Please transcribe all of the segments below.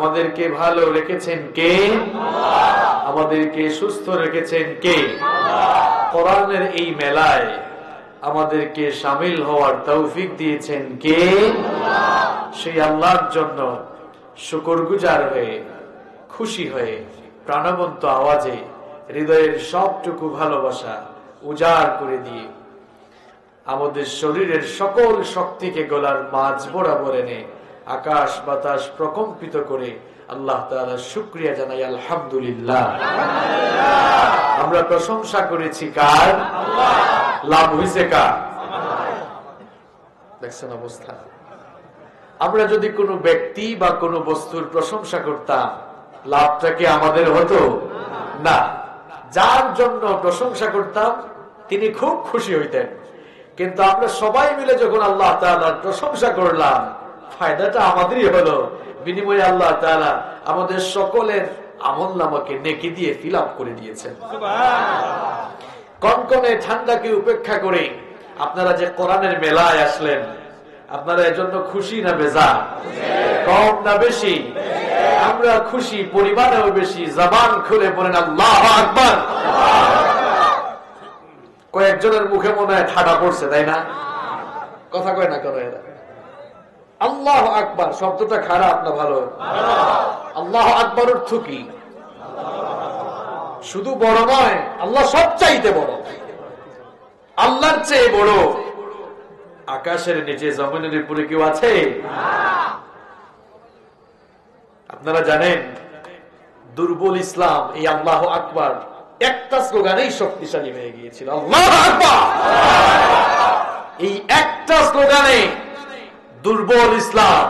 আমাদেরকে ভালো রেখেছেন কে? আমাদেরকে সুস্থ রেখেছেন কে? কোরআনের এই মেলায় আমাদেরকে শামিল হওয়ার তৌফিক দিয়েছেন কে? সেই আল্লাহর জন্য শুকরগুজার হয়ে, খুশি হয়ে, প্রাণবন্ত আওয়াজে হৃদয়ের সবটুকু ভালোবাসা উজাড় করে দিয়ে আমাদের শরীরের সকল শক্তিকে গলার মাঝ বরাবর এনে আকাশ বাতাস প্রকম্পিত করে আল্লাহ তাআলার শুকরিয়া জানাই আলহামদুলিল্লাহ। আমরা প্রশংসা করেছি কার? লাভ হয়েছে কার? দেখছেন অবস্থা। আমরা যদি কোনো ব্যক্তি বা কোনো বস্তুর প্রশংসা করতাম, লাভটা কি আমাদের হতো? না। যার জন্য প্রশংসা করতাম তিনি খুব খুশি হইতেন, কিন্তু আমরা সবাই মিলে যখন আল্লাহ তাআলার প্রশংসা করলাম, ফায়দাটা আমাদেরই হলো। বিনিময়ে আল্লাহ তাআলা আমাদের সকলের আমলনামাকে নেকি দিয়ে ফিল আপ করে দিয়েছেন। কনকনে ঠান্ডাকে উপেক্ষা করে আপনারা যে কোরআনের মেলায় আসলেন, আপনারা এজন্য খুশি না বেজার? কম না বেশি? আমরা খুশি, পরিমাণেও বেশি। জবান খুলে বলেন আল্লাহু আকবার। কয়েকজনের মুখে মনে হয় ঠাডা পড়ছে, তাই না? কথা কয় না কেন এরা? আল্লাহু আকবার শব্দটা খারাপ না ভালো? আল্লাহু আকবার অর্থ কি? শুধু বড় নয়, আল্লাহ সবচাইতে বড়। আল্লাহর চেয়ে বড় আকাশের নিচে জমিনের উপরে কেউ আছে? আপনারা জানেন দুর্বল ইসলাম এই আল্লাহু আকবার একটা স্লোগানেই শক্তিশালী হয়ে গিয়েছিল। আল্লাহু আকবার, এই একটা স্লোগানে দুর্বল ইসলাম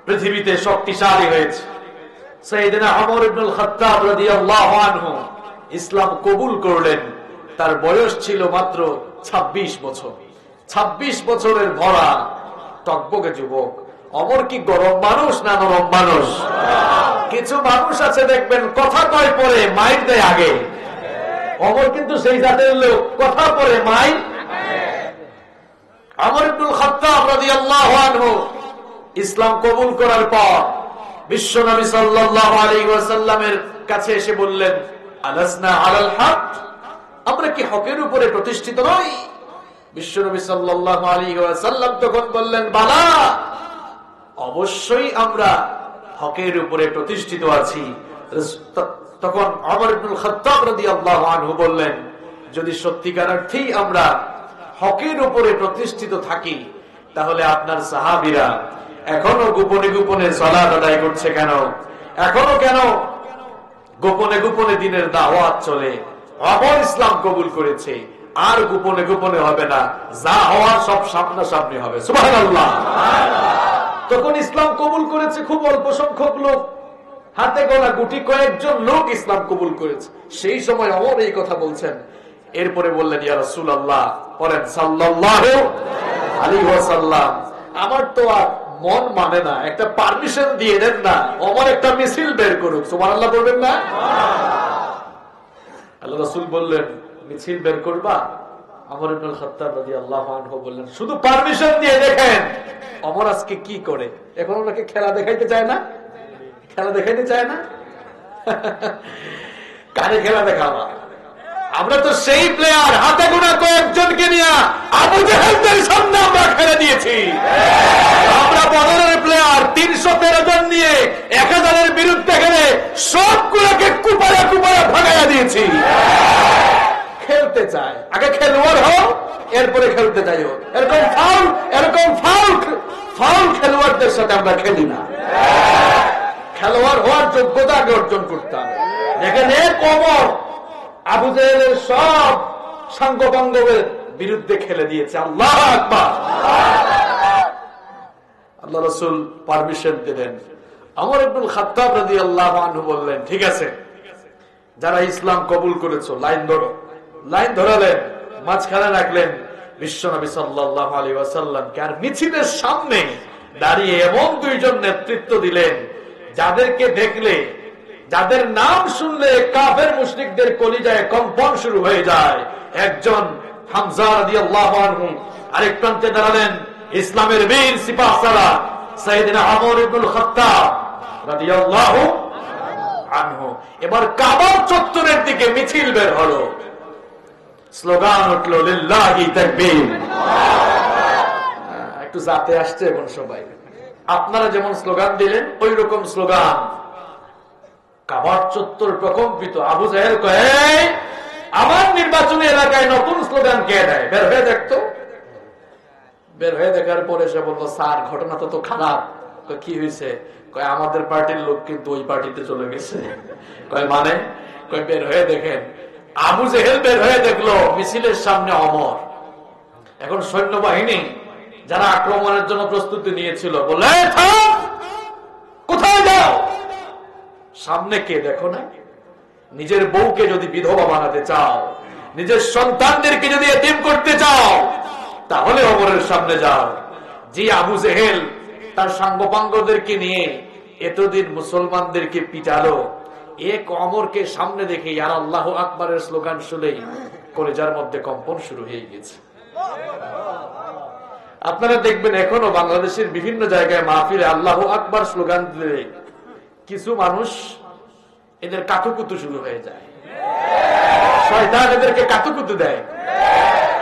পৃথিবীতে শক্তিশালী হয়েছে। সাইয়েদনা ওমর ইবনুল খাত্তাব রাদিয়াল্লাহু আনহু ইসলাম কবুল করলেন, তার বয়স ছিল মাত্র 26 বছর। 26 বছরের ভরা টকবকে যুবক। ওমর কি গরম মানুষ না নরম মানুষ? কিছু মানুষ আছে দেখবেন কথা কয় পরে মাইর দেয় আগে। ওমর কিন্তু সেই জাতের লোক, কথা পরে মাইর। ওমর ইবনুল খাত্তাব রাদিয়াল্লাহু আনহু ইসলাম কবুল করার পর বিশ্বনবী সাল্লাল্লাহু আলাইহি ওয়াসাল্লামের কাছে এসে বললেন, আলাসনা আলাল হক, আমরা কি হকের উপরে প্রতিষ্ঠিত নই? বিশ্বনবী সাল্লাল্লাহু আলাইহি ওয়াসাল্লাম তখন বললেন, বালা, অবশ্যই আমরা হকের উপরে প্রতিষ্ঠিত আছি। তখন ওমর ইবনুল খাত্তাব রাদিয়াল্লাহু আনহু বললেন, যদি সত্যিকার অর্থেই আমরা হকের উপরে প্রতিষ্ঠিত থাকি, তাহলে আপনার সাহাবীরা এখনো গোপনে গোপনে সালাত আদায় করছে কেন? এখনো কেন গোপনে গোপনে দিনের দাওয়াত চলে? ওমর ইসলাম কবুল করেছে, আর গোপনে গোপনে হবে না, যা হওয়ার সব সামনাসামনি হবে। সুবহানাল্লাহ। তখন ইসলাম কবুল করেছে খুব অল্প সংখ্যক লোক, হাতে গোনা গুটি কয়েকজন লোক ইসলাম কবুল করেছে। সেই সময় ওমর এই কথা বলছেন। এরপরে বললেন, ইয়া রাসূলুল্লাহ, পড়েন সাল্লাল্লাহু আলাইহি ওয়াসাল্লাম, আমার তো আর মন মানে না, একটা পারমিশন দিয়ে দেন না, ওমর একটা মিছিল বের করুক। সুবহানাল্লাহ বলবেন না? আল্লাহ রাসূল বললেন, মিছিল বের করবা? ওমর ইবনুল খাত্তাব রাদিয়াল্লাহু আনহু বললেন, শুধু পারমিশন দিয়ে দেখেন ওমর আজকে কি করে। এখন ওনাকে খেলা দেখাইতে চায় না? খেলা দেখাইতে চায় না? কারে খেলা দেখাবা? আমরা তো সেই প্লেয়ার, হাতে গোনা কয়েকজনকে নিয়ে আবু জাহেলদের সামনে আমরা খেলে দিয়েছি। আমরা বদরের প্লেয়ার 313 জন নিয়ে 1000-এর বিরুদ্ধে খেলে সবগুলোকে কুপায়া কুপায়া ভাগাইয়া দিয়েছি। খেলতে চায়, আগে খেলোয়াড় হও, এরপরে খেলতে চাইও। এরকম ফাউল খেলোয়াড়দের সাথে আমরা খেলি না। খেলোয়াড় হওয়ার যোগ্যতা আগে অর্জন করতাম। দেখেন ওমর আবু জাহেলের সব সাঙ্গপাঙ্গের বিরুদ্ধে খেলে দিয়েছে। আল্লাহু আকবার। আল্লাহ রাসূল পারমিশন দিলেন। ওমর ইবনুল খাত্তাব রাদিয়াল্লাহু আনহু বললেন, ঠিক আছে, যারা ইসলাম কবুল করেছো লাইন ধরো। লাইন ধরালেন, মাঝখানে রাখলেন বিশ্বনবী সাল্লাল্লাহু আলাইহি ওয়াসাল্লামকে। আর মিছিলের সামনে দাঁড়িয়ে এমন দুইজন নেতৃত্ব দিলেন, যাদেরকে দেখলে, যাদের নাম শুনলে কাফের মুশরিকদের কলিজায় কম্পন শুরু হয়ে যায়। একজন হামজা রাদিয়াল্লাহু আনহু, আরেক প্রান্তে দাঁড়ালেন ইসলামের বীর সিপাহসালার সাইয়েদনা ওমর ইবনুল খাত্তাব। রাদিয়াল্লাহু আনহু। এবার কাবার চত্বরের দিকে মিছিল বের হলো, স্লোগান উঠলো লিল্লাহি তাকবীর। একটু জাতে আসছে এখন সবাই, আপনারা যেমন স্লোগান দিলেন ওই রকম স্লোগান। কাবার চত্বর প্রকম্পিত। আবু জাহেল কয়, আমার নির্বাচনী এলাকায় নতুন স্লোগান কে দেয়, বের হয়ে দেখতো। বের হয়ে দেখার পরে সে বললো, স্যার ঘটনা তো খারাপ। কি হয়েছে? কয় আমাদের পার্টির লোক কিন্তু ওই পার্টিতে চলে গেছে। কয় মানে? কয় বের হয়ে দেখেন। আবু জেহেল বের হয়ে দেখলো মিছিলের সামনে অমর। এখন সৈন্যবাহিনী যারা আক্রমণের জন্য প্রস্তুতি নিয়েছিল বলে, কোথায় যাও? সামনে কে দেখো না? নিজের বউকে যদি বিধবা বানাতে চাও, নিজের সন্তানদেরকে যদি এতিম করতে চাও, তাহলে অমরের সামনে যাও। যে আবু জেহেল তার সাঙ্গপাঙ্গদেরকে নিয়ে এতদিন মুসলমানদেরকে পিটালো, এক অমরকে সামনে দেখে আর আল্লাহু আকবারের স্লোগান শুনেই কলেজার মধ্যে কম্পন শুরু হয়ে গেছে। আপনারা দেখবেন এখনো বাংলাদেশের বিভিন্ন জায়গায় মাহফিলে আল্লাহু আকবার স্লোগান দিলে কিছু মানুষ এদের কাতুকুতু শুরু হয়ে যায়। শয়তান এদেরকে কাতুকুতু দেয়,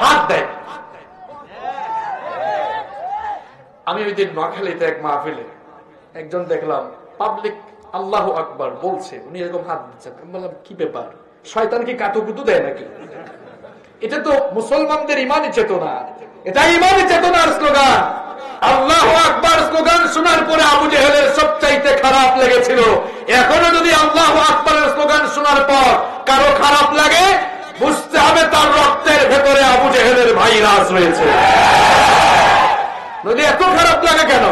হাত দেয়। আমি ওই দিন নোয়াখালীতে এক মাহফিলে একজন দেখলাম পাবলিক আল্লাহু আকবার বলছে, উনি এরকম হাত দিচ্ছেন। আমি বললাম কি ব্যাপার, শয়তান কি কাতুকুতু দেয় নাকি? এটা তো মুসলমানদের ইমানি চেতনা, এটা ইমানি চেতনার স্লোগান। আল্লাহু আকবার স্লোগান শোনার পরে আবু জেহেলের সবচাইতে খারাপ লেগেছিল। এখনো যদি আল্লাহু আকবারের স্লোগান শোনার পর কারো খারাপ লাগে, বুঝতে হবে তার রক্তের ভেতরে আবু জেহেলের ভাইরাস রয়েছে। যদি এত খারাপ লাগে কেন,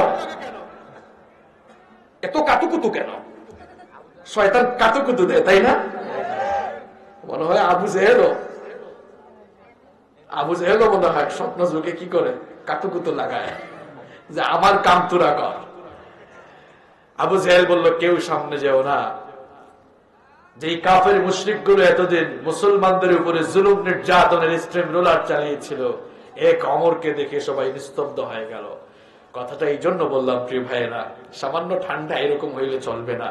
এত কাতুকুতু কেন? শয়তান কাতুকুতু দেয়, তাই না? মনে হয় আবু জেহেলও মনে হয় স্বপ্ন যুগে কি করে কাতুকুতু লাগায় যে আমার কাম তুরা কর। আবু জেহেল বলল, কেউ সামনে যেও না। যে কাফের মুশরিক গুলো এতদিন মুসলমানদের উপরে জুলুম নির্যাতনের স্ট্রিম রোলার চালিয়েছিল, এক অমরকে দেখে সবাই নিস্তব্ধ হয়ে গেল। কথাটা এই জন্য বললাম প্রিয় ভাইয়েরা, সামান্য ঠান্ডা এরকম হইলে চলবে না।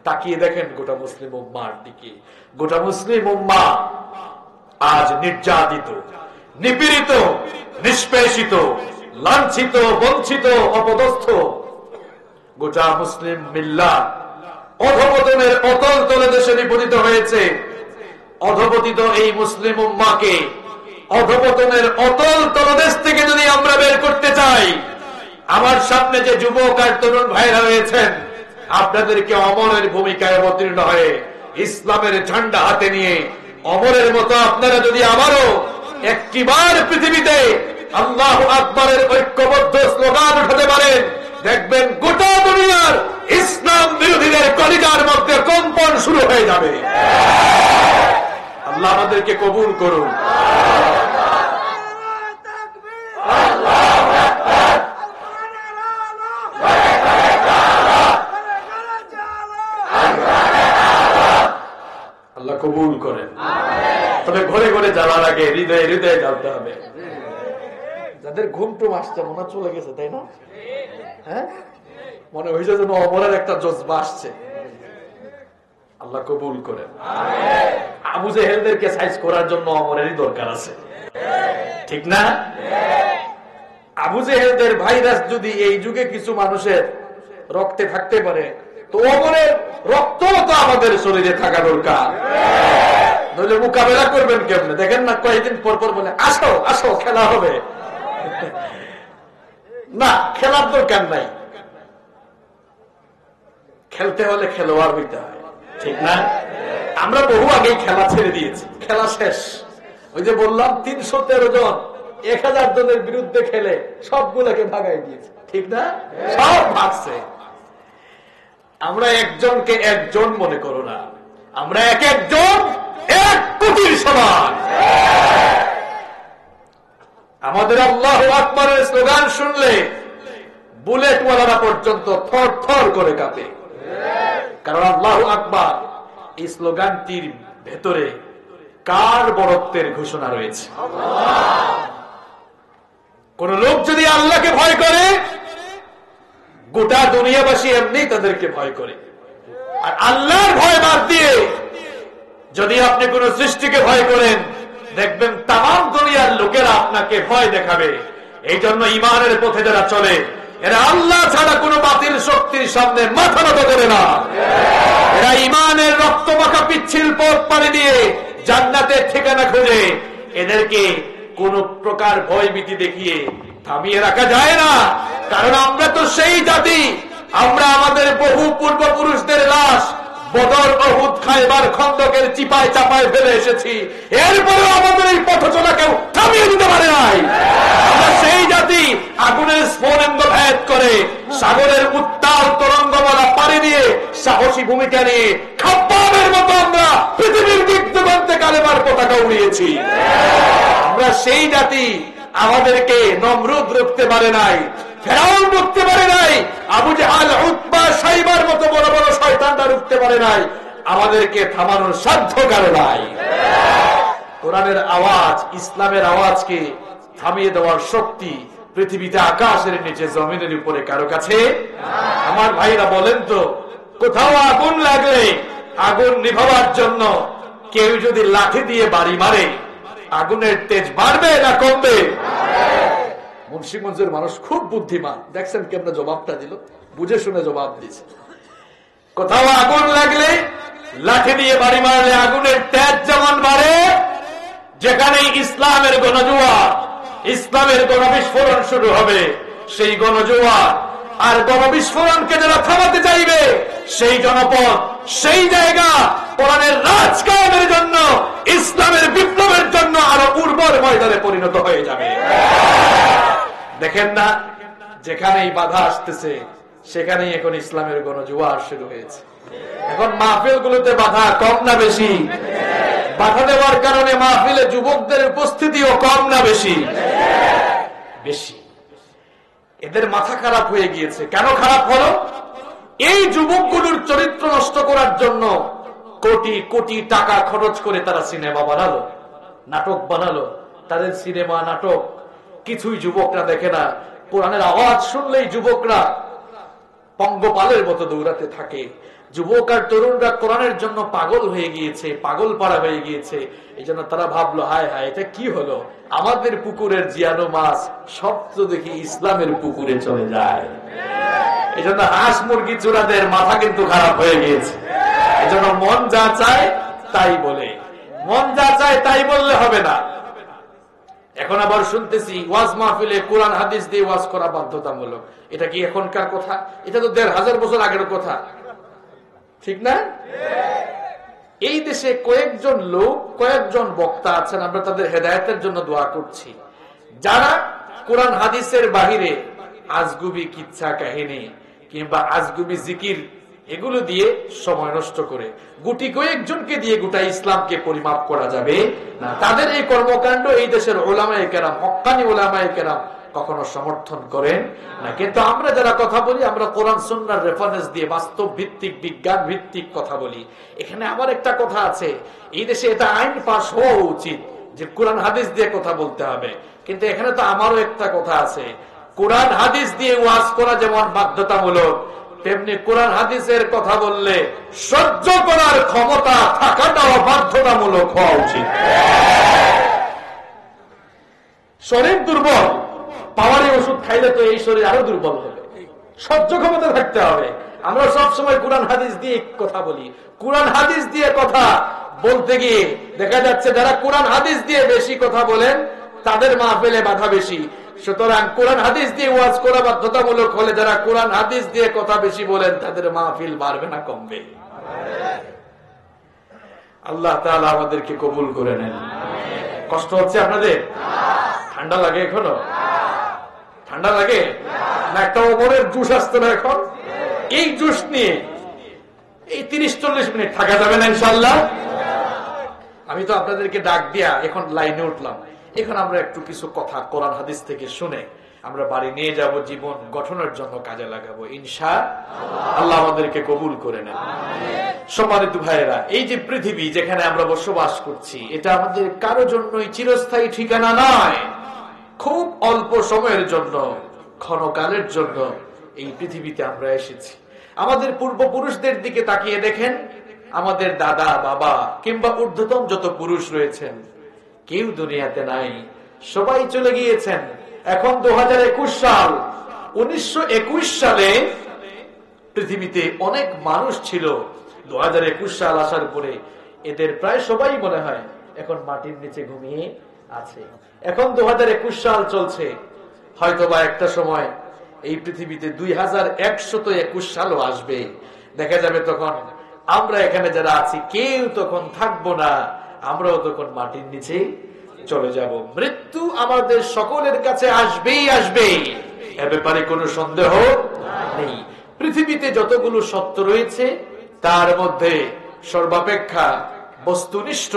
তাকিয়ে দেখেন গোটা মুসলিম উম্মার দিকে। গোটা মুসলিম উম্মা আজ নির্যাতিত, নিপীড়িত, নিষ্পেষিত, লাঞ্ছিত, বঞ্চিত, অপদস্থ। গোটা মুসলিম মিল্লাত অধপতনের অতল তলদেশে নিপতিত হয়েছে। অধপতিত এই মুসলিম উম্মাকে অধপতনের অতল তলদেশ থেকে যদি আমরা বের করতে চাই, আমার সামনে যে যুবক আর তরুণ ভাইরা রয়েছেন, আপনাদেরকে অমরের ভূমিকায় অবতীর্ণ হয়ে ইসলামের ঝান্ডা হাতে নিয়ে অমরের মতো আপনারা যদি আবারও একটিবার পৃথিবীতে আল্লাহু আকবারের ঐক্যবদ্ধ স্লোগান উঠাতে পারেন, দেখবেন গোটা দুনিয়ার ইসলাম বিরোধীদের কলিজার মধ্যে কম্পন শুরু হয়ে যাবে। আল্লাহ আমাদেরকে কবুল করুন। আল্লাহ কবুল করেন। তবে ঘরে ঘরে যাওয়ার আগে হৃদয়ে হৃদয়ে জ্বালতে হবে। যাদের ঘুম টুম আসছে মনে চলে গেছে, তাই না? হ্যাঁ, মনে হয়েছে যেন অমরের একটা জজবা আসছে। আল্লাহ কবুল করেন। আবু জেহেলদেরকে সাইজ করার জন্য অমরেরই দরকার আছে, ঠিক না? আবু জেহেলদের ভাইরাস যদি এই যুগে কিছু মানুষের রক্তে থাকতে পারে, তো অমরের রক্ত তো আমাদের শরীরে থাকা দরকার। নইলে মোকাবেলা করবেন কেমনে? দেখেন না কয়েকদিন পর পর বলে আসো আসো খেলা হবে। না, খেলার দরকার নাই। খেলতে হলে খেলোয়াড় হইতে হয়, ঠিক না? আমরা বহু আগেই খেলা ছেড়ে দিয়েছি, খেলা শেষ। ওই যে বললাম 313 জন 1000 জনের বিরুদ্ধে খেলে সবগুলোকে ভাগাই দিয়েছে, ঠিক না? সব ভাগছে। আমরা একজনকে একজন মনে করো না, আমরা এক একজন 1 কোটির সমান। আমাদের আল্লাহু আকবারের স্লোগান শুনলে বুলেটওয়ালারা পর্যন্ত থর থর করে কাঁপে। কারণ আল্লাহু আকবার এই স্লোগানটির ভেতরে কার বড়ত্বের ঘোষণা রয়েছে। কোন লোক যদি আল্লাহকে ভয় করে, গোটা দুনিয়াবাসী এমনি তাদেরকে ভয় করে। আর আল্লাহর ভয় বাদ দিয়ে যদি আপনি কোন সৃষ্টিকে ভয় করেন, দেখবেন তাম দুনিয়ার লোকেরা আপনাকে ভয় দেখাবে। এই জন্য ইমানের পথে যারা চলে, এরা আল্লাহ ছাড়া কোনো বাতিল শক্তির সামনে মাথা নত করে না। এরা ইমানের রক্তমাখা পিচ্ছিল পথ পাড়ি দিয়ে জান্নাতের ঠিকানা খুঁজে। এদেরকে কোন প্রকার ভয়ভীতি দেখিয়ে থামিয়ে রাখা যায় না। কারণ আমরা তো সেই জাতি, আমরা আমাদের বহু পূর্বপুরুষদের লাশ বদর, উহুদ, খায়বার, খন্দকের চিপায় চাপায় ফেলে এসেছি। এরপরে আমাদের এই পথ চলা কেউ থামিয়ে দিতে পারে নাই। আমরা সেই জাতি আগুনের স্ফুলিঙ্গ ভেদ করে সাগরের উত্তাল তরঙ্গমালা পাড়ি দিয়ে সাহসী ভূমিকা নিয়ে খাব্বাবের মতো আমরা পৃথিবীর দিকদিগন্তে কালেমার পতাকা উড়িয়েছি। আমরা সেই জাতি, আমাদেরকে নমরুদ রুখতে পারে নাই, ফেরাউন রুখতে পারে নাই, আবু জাহাল, উতবা, সাইবার মতো বড় বড় শয়তানরা রুখতে পারে নাই। আমাদেরকে থামানোর সাধ্য কারো নাই। কোরআনের আওয়াজ, ইসলামের আওয়াজকে থামিয়ে দেওয়ার শক্তি পৃথিবীতে আকাশের নিচে জমিনের উপরে কারো কাছে। আমার ভাইরা বলেন তো, কোথাও আগুন লাগলে আগুন নিভাবার জন্য কেউ যদি লাঠি দিয়ে বাড়ি মারে, আগুনের তেজ বাড়বে না কমবে? মুন্সিগঞ্জের মানুষ খুব বুদ্ধিমান, দেখছেন কেমন জবাবটা দিল, বুঝে শুনে জবাব দিচ্ছে। কোথাও আগুন লাগলে লাঠি দিয়ে বাড়ি মারলে আগুনের তেজ যেমন বাড়ে, যেখানে ইসলামের গণজোয়ার, ইসলামের গণবিস্ফোরণ শুরু হবে, সেই গণজোয়ার আর গণবিস্ফোরণকে যারা থামাতে চাইবে, সেই জনপদ, সেই জায়গা কোরআনের রাজ কায়েমের জন্য, ইসলামের বিপ্লবের জন্য আরো উর্বর ময়দানে পরিণত হয়ে যাবে। দেখেন না, যেখানেই বাধা আসতেছে সেখানেই এখন ইসলামের গণজোয়ার শুরু হয়েছে। এখন মাহফিল গুলোতে বাধা কম না বেশি? বাধা দেওয়ার কারণে মাহফিলে যুবকদের উপস্থিতিও কম না বেশি? বেশি। এদের মাথা খারাপ হয়ে গিয়েছে। কেন খারাপ হলো? এই যুবকগুলোর চরিত্র নষ্ট করার জন্য কোটি কোটি টাকা খরচ করে তারা সিনেমা বানালো, নাটক বানালো। তাদের সিনেমা, নাটক কিছুই যুবকরা দেখে না। কোরআনের আওয়াজ শুনলেই যুবকরা পঙ্গপালের মতো দৌড়াতে থাকে। যুবক আর তরুণরা কোরআনের জন্য পাগল হয়ে গিয়েছে, পাগল পাড়া হয়ে গিয়েছে। এই জন্য তারা ভাবলো, হায় হায়, এটা কি হলো? আমাদের পুকুরের জিয়ানো মাছ সব তো দেখি ইসলামের পুকুরে চলে যায়। এই জন্য হাঁস মুরগি চোরাদের মাথা কিন্তু খারাপ হয়ে গিয়েছে। এই জন্য মন যা চায় তাই বলে। মন যা চায় তাই বললে হবে না। এখন আবার শুনতেছি ওয়াজ মাহফিলে কোরআন হাদিস দিয়ে ওয়াজ করা বাধ্যতামূলক। এটা কি এখনকার কথা? এটা তো 1500 বছর আগের কথা, ঠিক না? এই দেশে কয়েকজন লোক, কয়েকজন বক্তা আছেন, আমরা তাদের হেদায়েতের জন্য দোয়া করছি, যারা কোরআন হাদিসের বাহিরে আজগুবি কিচ্ছা কাহিনী কিংবা আজগুবি জিকির এগুলো দিয়ে সময় নষ্ট করে। গুটি কয়েকজনকে দিয়ে গোটা ইসলামকে পরিমাপ করা যাবে না। তাদের এই কর্মকাণ্ড এই দেশের ওলামায়ে কেরাম, হক্কানি ওলামায়ে কেরাম কখনো সমর্থন করেন না। কিন্তু আমরা যারা কথা বলি, আমরা কোরআন সুন্নাহর রেফারেন্স দিয়ে বাস্তব ভিত্তিক, বিজ্ঞান ভিত্তিক কথা বলি। এখানে আমার একটা কথা আছে, এই দেশে এটা আইন পাস হওয়া উচিত যে কোরআন হাদিস দিয়ে কথা বলতে হবে। কিন্তু এখানে তো আমারও একটা কথা আছে, কোরআন হাদিস দিয়ে ওয়াজ করা যেমন বাধ্যতামূলক, তেমনি কোরআন হাদিসের কথা বললে সহ্য করার ক্ষমতা থাকাটাও বাধ্যতামূলক হওয়া উচিত। শরীর দুর্বল, পাওয়ারি ওষুধ খাইলে তো এই শরীর আরো দুর্বল হবে। সহ্য ক্ষমতা থাকতে হবে। আমরা সব সময় কোরআন হাদিস দিয়ে কথা বলি। কোরআন হাদিস দিয়ে কথা বলতে গিয়ে দেখা যাচ্ছে যারা কোরআন হাদিস দিয়ে বেশি কথা বলেন তাদের মাহফিলে বাধা বেশি। সুতরাং কোরআন হাদিস দিয়ে ওয়াজ করা বাধ্যতামূলক হলে যারা কোরআন হাদিস দিয়ে কথা বেশি বলেন তাদের মাহফিল বাড়বে না কমবে? আল্লাহ তাআলা আমাদেরকে কবুল করে নেন। কষ্ট হচ্ছে আপনাদের? ঠান্ডা লাগে এখনো? ঠান্ডা লাগে না? একটা ওমরের জুস আসতো না এখন? এই জুস নিয়ে এই 30-40 মিনিট থাকা যাবে না ইনশাআল্লাহ। আমি তো আপনাদেরকে ডাক দিয়া এখন লাইনে উঠলাম। এখন আমরা একটু কিছু কথা কোরআন হাদিস থেকে শুনে আমরা বাড়ি নিয়ে যাব, জীবন গঠনের জন্য কাজে লাগাবো ইনশাআল্লাহ। আমাদেরকে কবুল করে নেন। সম্মানিত ভাইয়েরা, এই যে পৃথিবী যেখানে আমরা বসবাস করছি, এটা আমাদের কারো জন্যই চিরস্থায়ী ঠিকানা নয়। খুব অল্প সময়ের জন্য, ক্ষণকালের জন্য এই পৃথিবীতে আমরা এসেছি। আমাদের পূর্বপুরুষদের দিকে তাকিয়ে দেখেন, আমাদের দাদা বাবা কিংবা ঊর্ধ্বতন যত পুরুষ রয়েছেন কেউ দুনিয়াতে নাই, সবাই চলে গিয়েছেন। এখন 2021 সাল। 1921 সালে পৃথিবীতে অনেক মানুষ ছিল। 2021 সাল আসার পরে এদের প্রায় সবাই মনে হয় এখন মাটির নিচে ঘুমিয়ে আছে। এখন 2021 সাল চলছে, হয়তোবা একটা সময় এই পৃথিবীতে 2121 সালও আসবে। দেখা যাবে তখন আমরা এখানে যারা আছি কেউ তখন থাকবো না, আমরাও তখন মাটির নিচে চলে যাব। মৃত্যু আমাদের সকলের কাছে আসবেই আসবে, এ ব্যাপারে কোনো সন্দেহ নেই। পৃথিবীতে যতগুলো সত্য রয়েছে তার মধ্যে সর্বাপেক্ষা বস্তুনিষ্ঠ,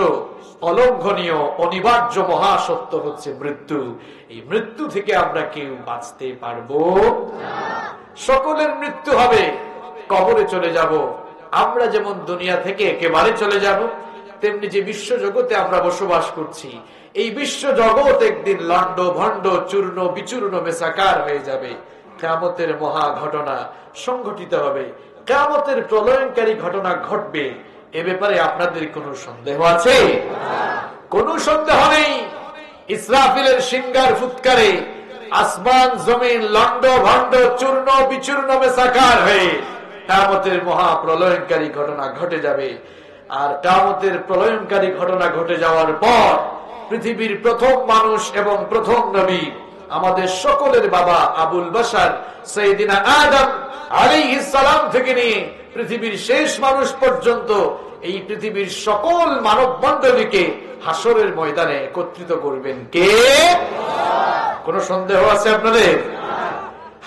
অলঙ্ঘনীয়, অনিবার্য মহাসত্য হচ্ছে মৃত্যু। এই মৃত্যু থেকে আমরা কেউ বাঁচতে পারবো না। সকলের মৃত্যু হবে, কবরে চলে যাব। আমরা যেমন দুনিয়া থেকে একেবারে চলে যাব, তেমনি যে বিশ্ব জগতে আমরা বসবাস করছি এই বিশ্ব জগৎ একদিন লন্ড ভন্ড চূর্ণ বিচূর্ণ মেসাকার হয়ে যাবে। কিয়ামতের মহা ঘটনা সংঘটিত হবে, কিয়ামতের প্রলয়ঙ্কারী ঘটনা ঘটবে। এ ব্যাপারে আপনাদের কোনো সন্দেহ আছে? কোনো সন্দেহ নেই। ইসরাফিলের সিংহার ফুৎকারে আসমান জমিন লন্ড ভন্ড চূর্ণ বিচূর্ণ মেসাকার হয়ে কিয়ামতের মহা প্রলয়ঙ্কারী ঘটনা ঘটে যাবে। আর কিয়ামতের প্রলয়ঙ্কারী ঘটনা ঘটে যাওয়ার পর পৃথিবীর প্রথম মানুষ এবং প্রথম নবী আমাদের সকলের বাবা আবুল বাশার সাইয়েদিনা আদম আলাইহিস সালাম থেকে নিয়ে পৃথিবীর শেষ মানুষ পর্যন্ত এই পৃথিবীর সকল মানব মণ্ডলীকে হাসরের ময়দানে একত্রিত করবেন কে? কোন সন্দেহ আছে আপনাদের?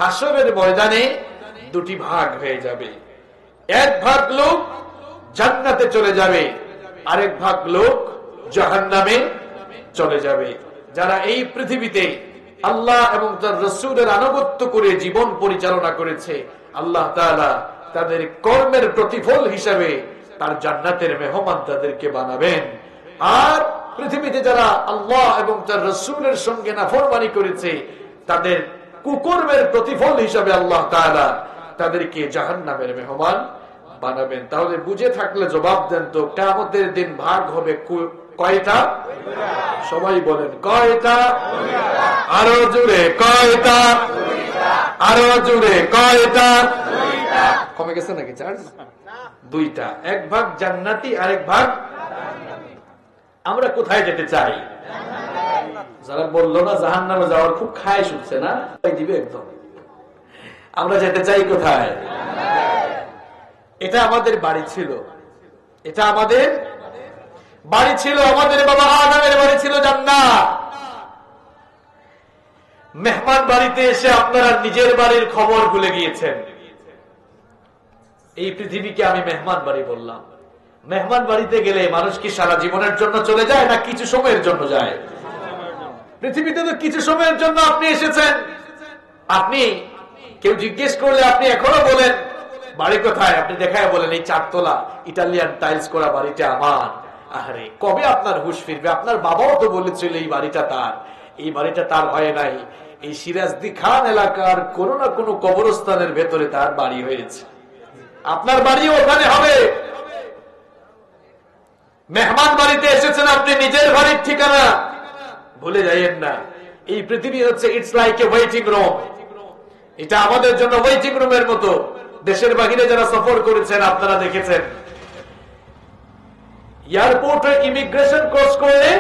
হাসরের ময়দানে দুটি ভাগ হয়ে যাবে। এক ভাগ লোক জান্নাতে চলে যাবে, আরেক ভাগ লোক জাহান্নামে চলে যাবে। যারা এই পৃথিবীতে আল্লাহ এবং তার রাসূলের আনুগত্য করে জীবন পরিচালনা করেছে, আল্লাহ তাআলা তাদের কর্মের প্রতিফল হিসাবে তার জান্নাতের মেহমান তাদেরকে বানাবেন। আর পৃথিবীতে যারা আল্লাহ এবং তার রাসূলের সঙ্গে নাফরমানি করেছে তাদের কুকর্মের প্রতিফল হিসাবে আল্লাহ তাআলা তাদেরকে জাহান্নামের মেহমান বানাবেন। তাহলে বুঝে থাকলে জবাব দেন তো, কিয়ামতের দিন ভাগ হবে কয়টা? সবাই বলেন কয়টা? আরো জোরে কয়টা? আরো জোরে কয়টা? কমে গেছে নাকি চার্জ? দুইটা, এক ভাগ জান্নাতি আরেক ভাগ। আমরা কোথায় যেতে চাই? যারা বললো না জাহান্নামে যাওয়ার খুব খায়েশ উঠছে না, দিবে একদম। আমরা যেতে চাই কোথায়? এটা আমাদের বাড়ি ছিল, এটা আমাদের বাড়ি ছিল, আমাদের বাবা আদমের বাড়ি ছিল জান্নাত। মেহমান বাড়িতে এসে আপনারা নিজের বাড়ির খবর ভুলে গিয়েছেন। এই পৃথিবীকে আমি মেহমান বাড়ি বললাম। মেহমান বাড়িতে গেলে মানুষ কি সারা জীবনের জন্য চলে যায় না কিছু সময়ের জন্য যায়? পৃথিবীতে তো কিছু সময়ের জন্য আপনি এসেছেন। আপনি কেউ জিজ্ঞেস করলে আপনি এখনো বলেন বাড়ি কোথায়, আপনি দেখায় বলেন এই 4 তলা ইটালিয়ান টাইলস করা বাড়িটা আমার। আরে কবে আপনার হুঁশ ফিরবে? আপনার বাবাও তো বলেছিল এই বাড়িটা তার। এই বাড়িটা তার হয় নাই, এই সিরাজদি খান এলাকার কোন না কোন কবরস্থানের ভেতরে তার বাড়ি হয়েছে। আপনার বাড়িও ওখানে হবে। মেহমান বাড়িতে এসেছেন আপনি, নিজের বাড়ির ঠিকানা ভুলে যাইয়েন না। এই পৃথিবী হচ্ছে it's like a waiting room. এটা আমাদের জন্য ওয়েটিং রুমের মতো। দেশের বাহিরে যারা সফর করেছেন আপনারা দেখেছেন, এয়ারপোর্টে ইমিগ্রেশন ক্রস করলে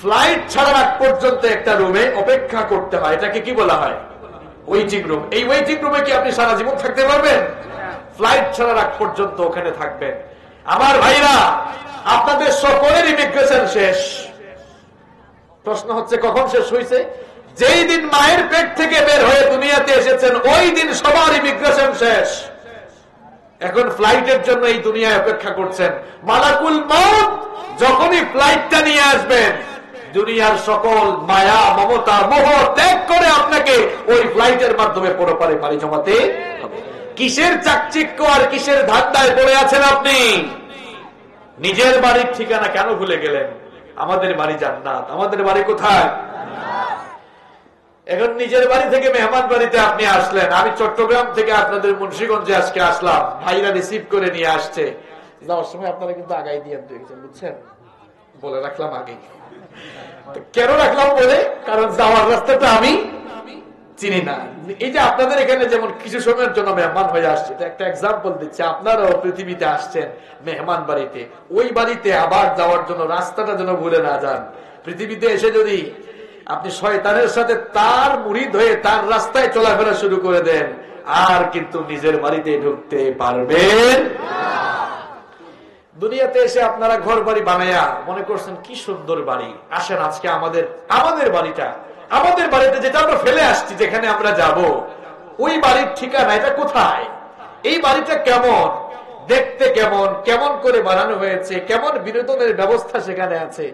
ফ্লাইট ছাড়ার আগ পর্যন্ত একটা রুমে অপেক্ষা করতে হয়। এটাকে কি বলা হয়? Waiting room. এই ওয়েটিং রুমে কি আপনি সারা জীবন থাকতে পারবেন? ফ্লাইট ছাড়ার আগ পর্যন্ত ওখানে থাকবেন। আমার ভাইরা, আপনাদের সকলের ইমিগ্রেশন শেষ। প্রশ্ন হচ্ছে কখন শেষ হয়েছে? যেই দিন মায়ের পেট থেকে বের হয়ে দুনিয়াতে এসেছেন ওই দিন সবার ইমিগ্রেশন শেষ। এখন ফ্লাইটের জন্য এই দুনিয়ায় অপেক্ষা করছেন। মালাকুল মউত যখনই ফ্লাইটটা নিয়ে আসবেন, দুনিয়ার সকল মায়া মমতা মোহ ত্যাগ করে আপনাকে ওই ফ্লাইটের মাধ্যমে পরপারে পাড়ি জমাতে হবে। কিসের চাকচিক্য আর কিসের ধান্দায় পড়ে আছেন আপনি? নিজের বাড়ির ঠিকানা কেন ভুলে গেলেন? আমাদের বাড়ি জান্নাত। আমাদের বাড়ি কোথায়? এখন নিজের বাড়ি থেকে মেহমান বাড়িতে আপনি আসলেন, আমি চট্টগ্রাম থেকে আপনাদের মুন্সিগঞ্জে আজকে আসলাম, ভাইরা রিসিভ করে নিয়ে আসছে, যাওয়ার সময় আপনারা কিন্তু আগাই দিয়ে দিয়েছেন, বুঝছেন? বলে রাখলাম আগে। কেন রাখলাম বলে, কারণ যাওয়ার রাস্তাটা আমি চিনি না। এই যে আপনাদের এখানে যেমন কিছু সময়ের জন্য মেহমান হয়ে আসছে, একটা এক্সাম্পল দিচ্ছে, আপনারাও পৃথিবীতে আসছেন মেহমান বাড়িতে, ওই বাড়িতে আবার যাওয়ার জন্য রাস্তাটা যেন ভুলে না যান। পৃথিবীতে এসে যদি আপনি শয়তানের সাথে তার মুরিদ হয়ে তার রাস্তায় চলাফেরা শুরু করে দেন, আর কিন্তু নিজের বাড়িতে ঢুকতে পারবেন। দুনিয়াতে এসে আপনারা ঘর বাড়ি বানায়া মনে করছেন কি সুন্দর বাড়ি, আসেন আজকে আমাদের বাড়িটা, আমাদের বাড়িতে যেটা আমরা ফেলে আসছি, যেখানে আমরা যাব, ওই বাড়ির ঠিকানা এটা কোথায়, এই বাড়িটা কেমন দেখতে, কেমন কেমন করে বানানো হয়েছে, কেমন বিনোদনের ব্যবস্থা সেখানে আছে,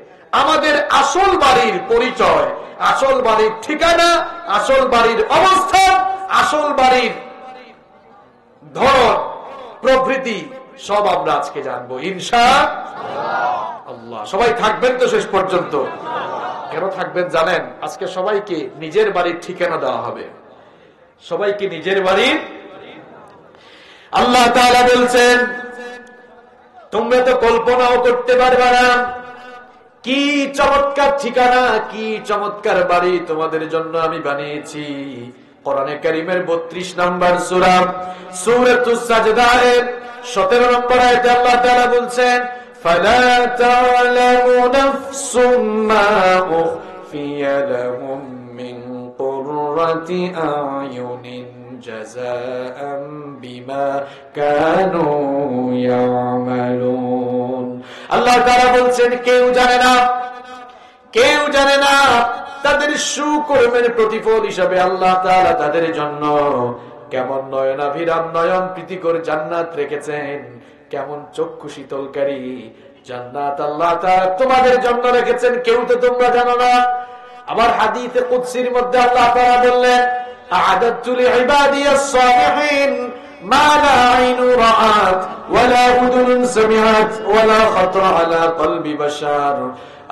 আমাদের আসল বাড়ির পরিচয়, আসল বাড়ির ঠিকানা, আসল বাড়ির অবস্থান, আসল বাড়ির ধরন প্রভৃতি সব আমরা আজকে জানবো ইনশাআল্লাহ। সবাই থাকবেন তো শেষ পর্যন্ত? কেন থাকবেন জানেন? আজকে সবাইকে নিজের বাড়ির ঠিকানা দেওয়া হবে, সবাইকে নিজের বাড়ির। আল্লাহ তাআলা বলছেন, তোমরা তো কল্পনাও করতে পারবে না কি চমৎকার ঠিকানা, কি চমৎকার বাড়ি তোমাদের জন্য আমি বানিয়েছি। কোরআনে কারীমের 32 নম্বর সূরা সূরাতুস সাজদার 17 নম্বর আয়াতে আল্লাহ তাআলা বলছেন, ফালা তা'লামু নাফসুম মা উখফিয়া লাহুম মিন কুররাতি আয়ুনিন জাযাআম বিমা কানু ইয়ামালুন। আল্লাহ তাআলা বলছেন, কেউ জানে না তাদের সুকর্মের প্রতিফল হিসাবে আল্লাহ তাআলা তাদের জন্য কেমন নয়নাভিরাম নয়ন প্রীতিকর জান্নাত রেখেছেন, কেমন চক্ষু শীতলকারী জান্নাত আল্লাহ তাআলা তোমাদের জন্য রেখেছেন, কেউ তো তোমরা জানো না। আবার হাদিসে কুদসির মধ্যে আল্লাহ তাআলা বললেন, আ'আদাতু লিইবাদিয়াস সালিহিন মা লা আইনু রাআত ওয়া লা উযুনুন সামিআত ওয়া লা খাতারা আলা কলবি বাশার।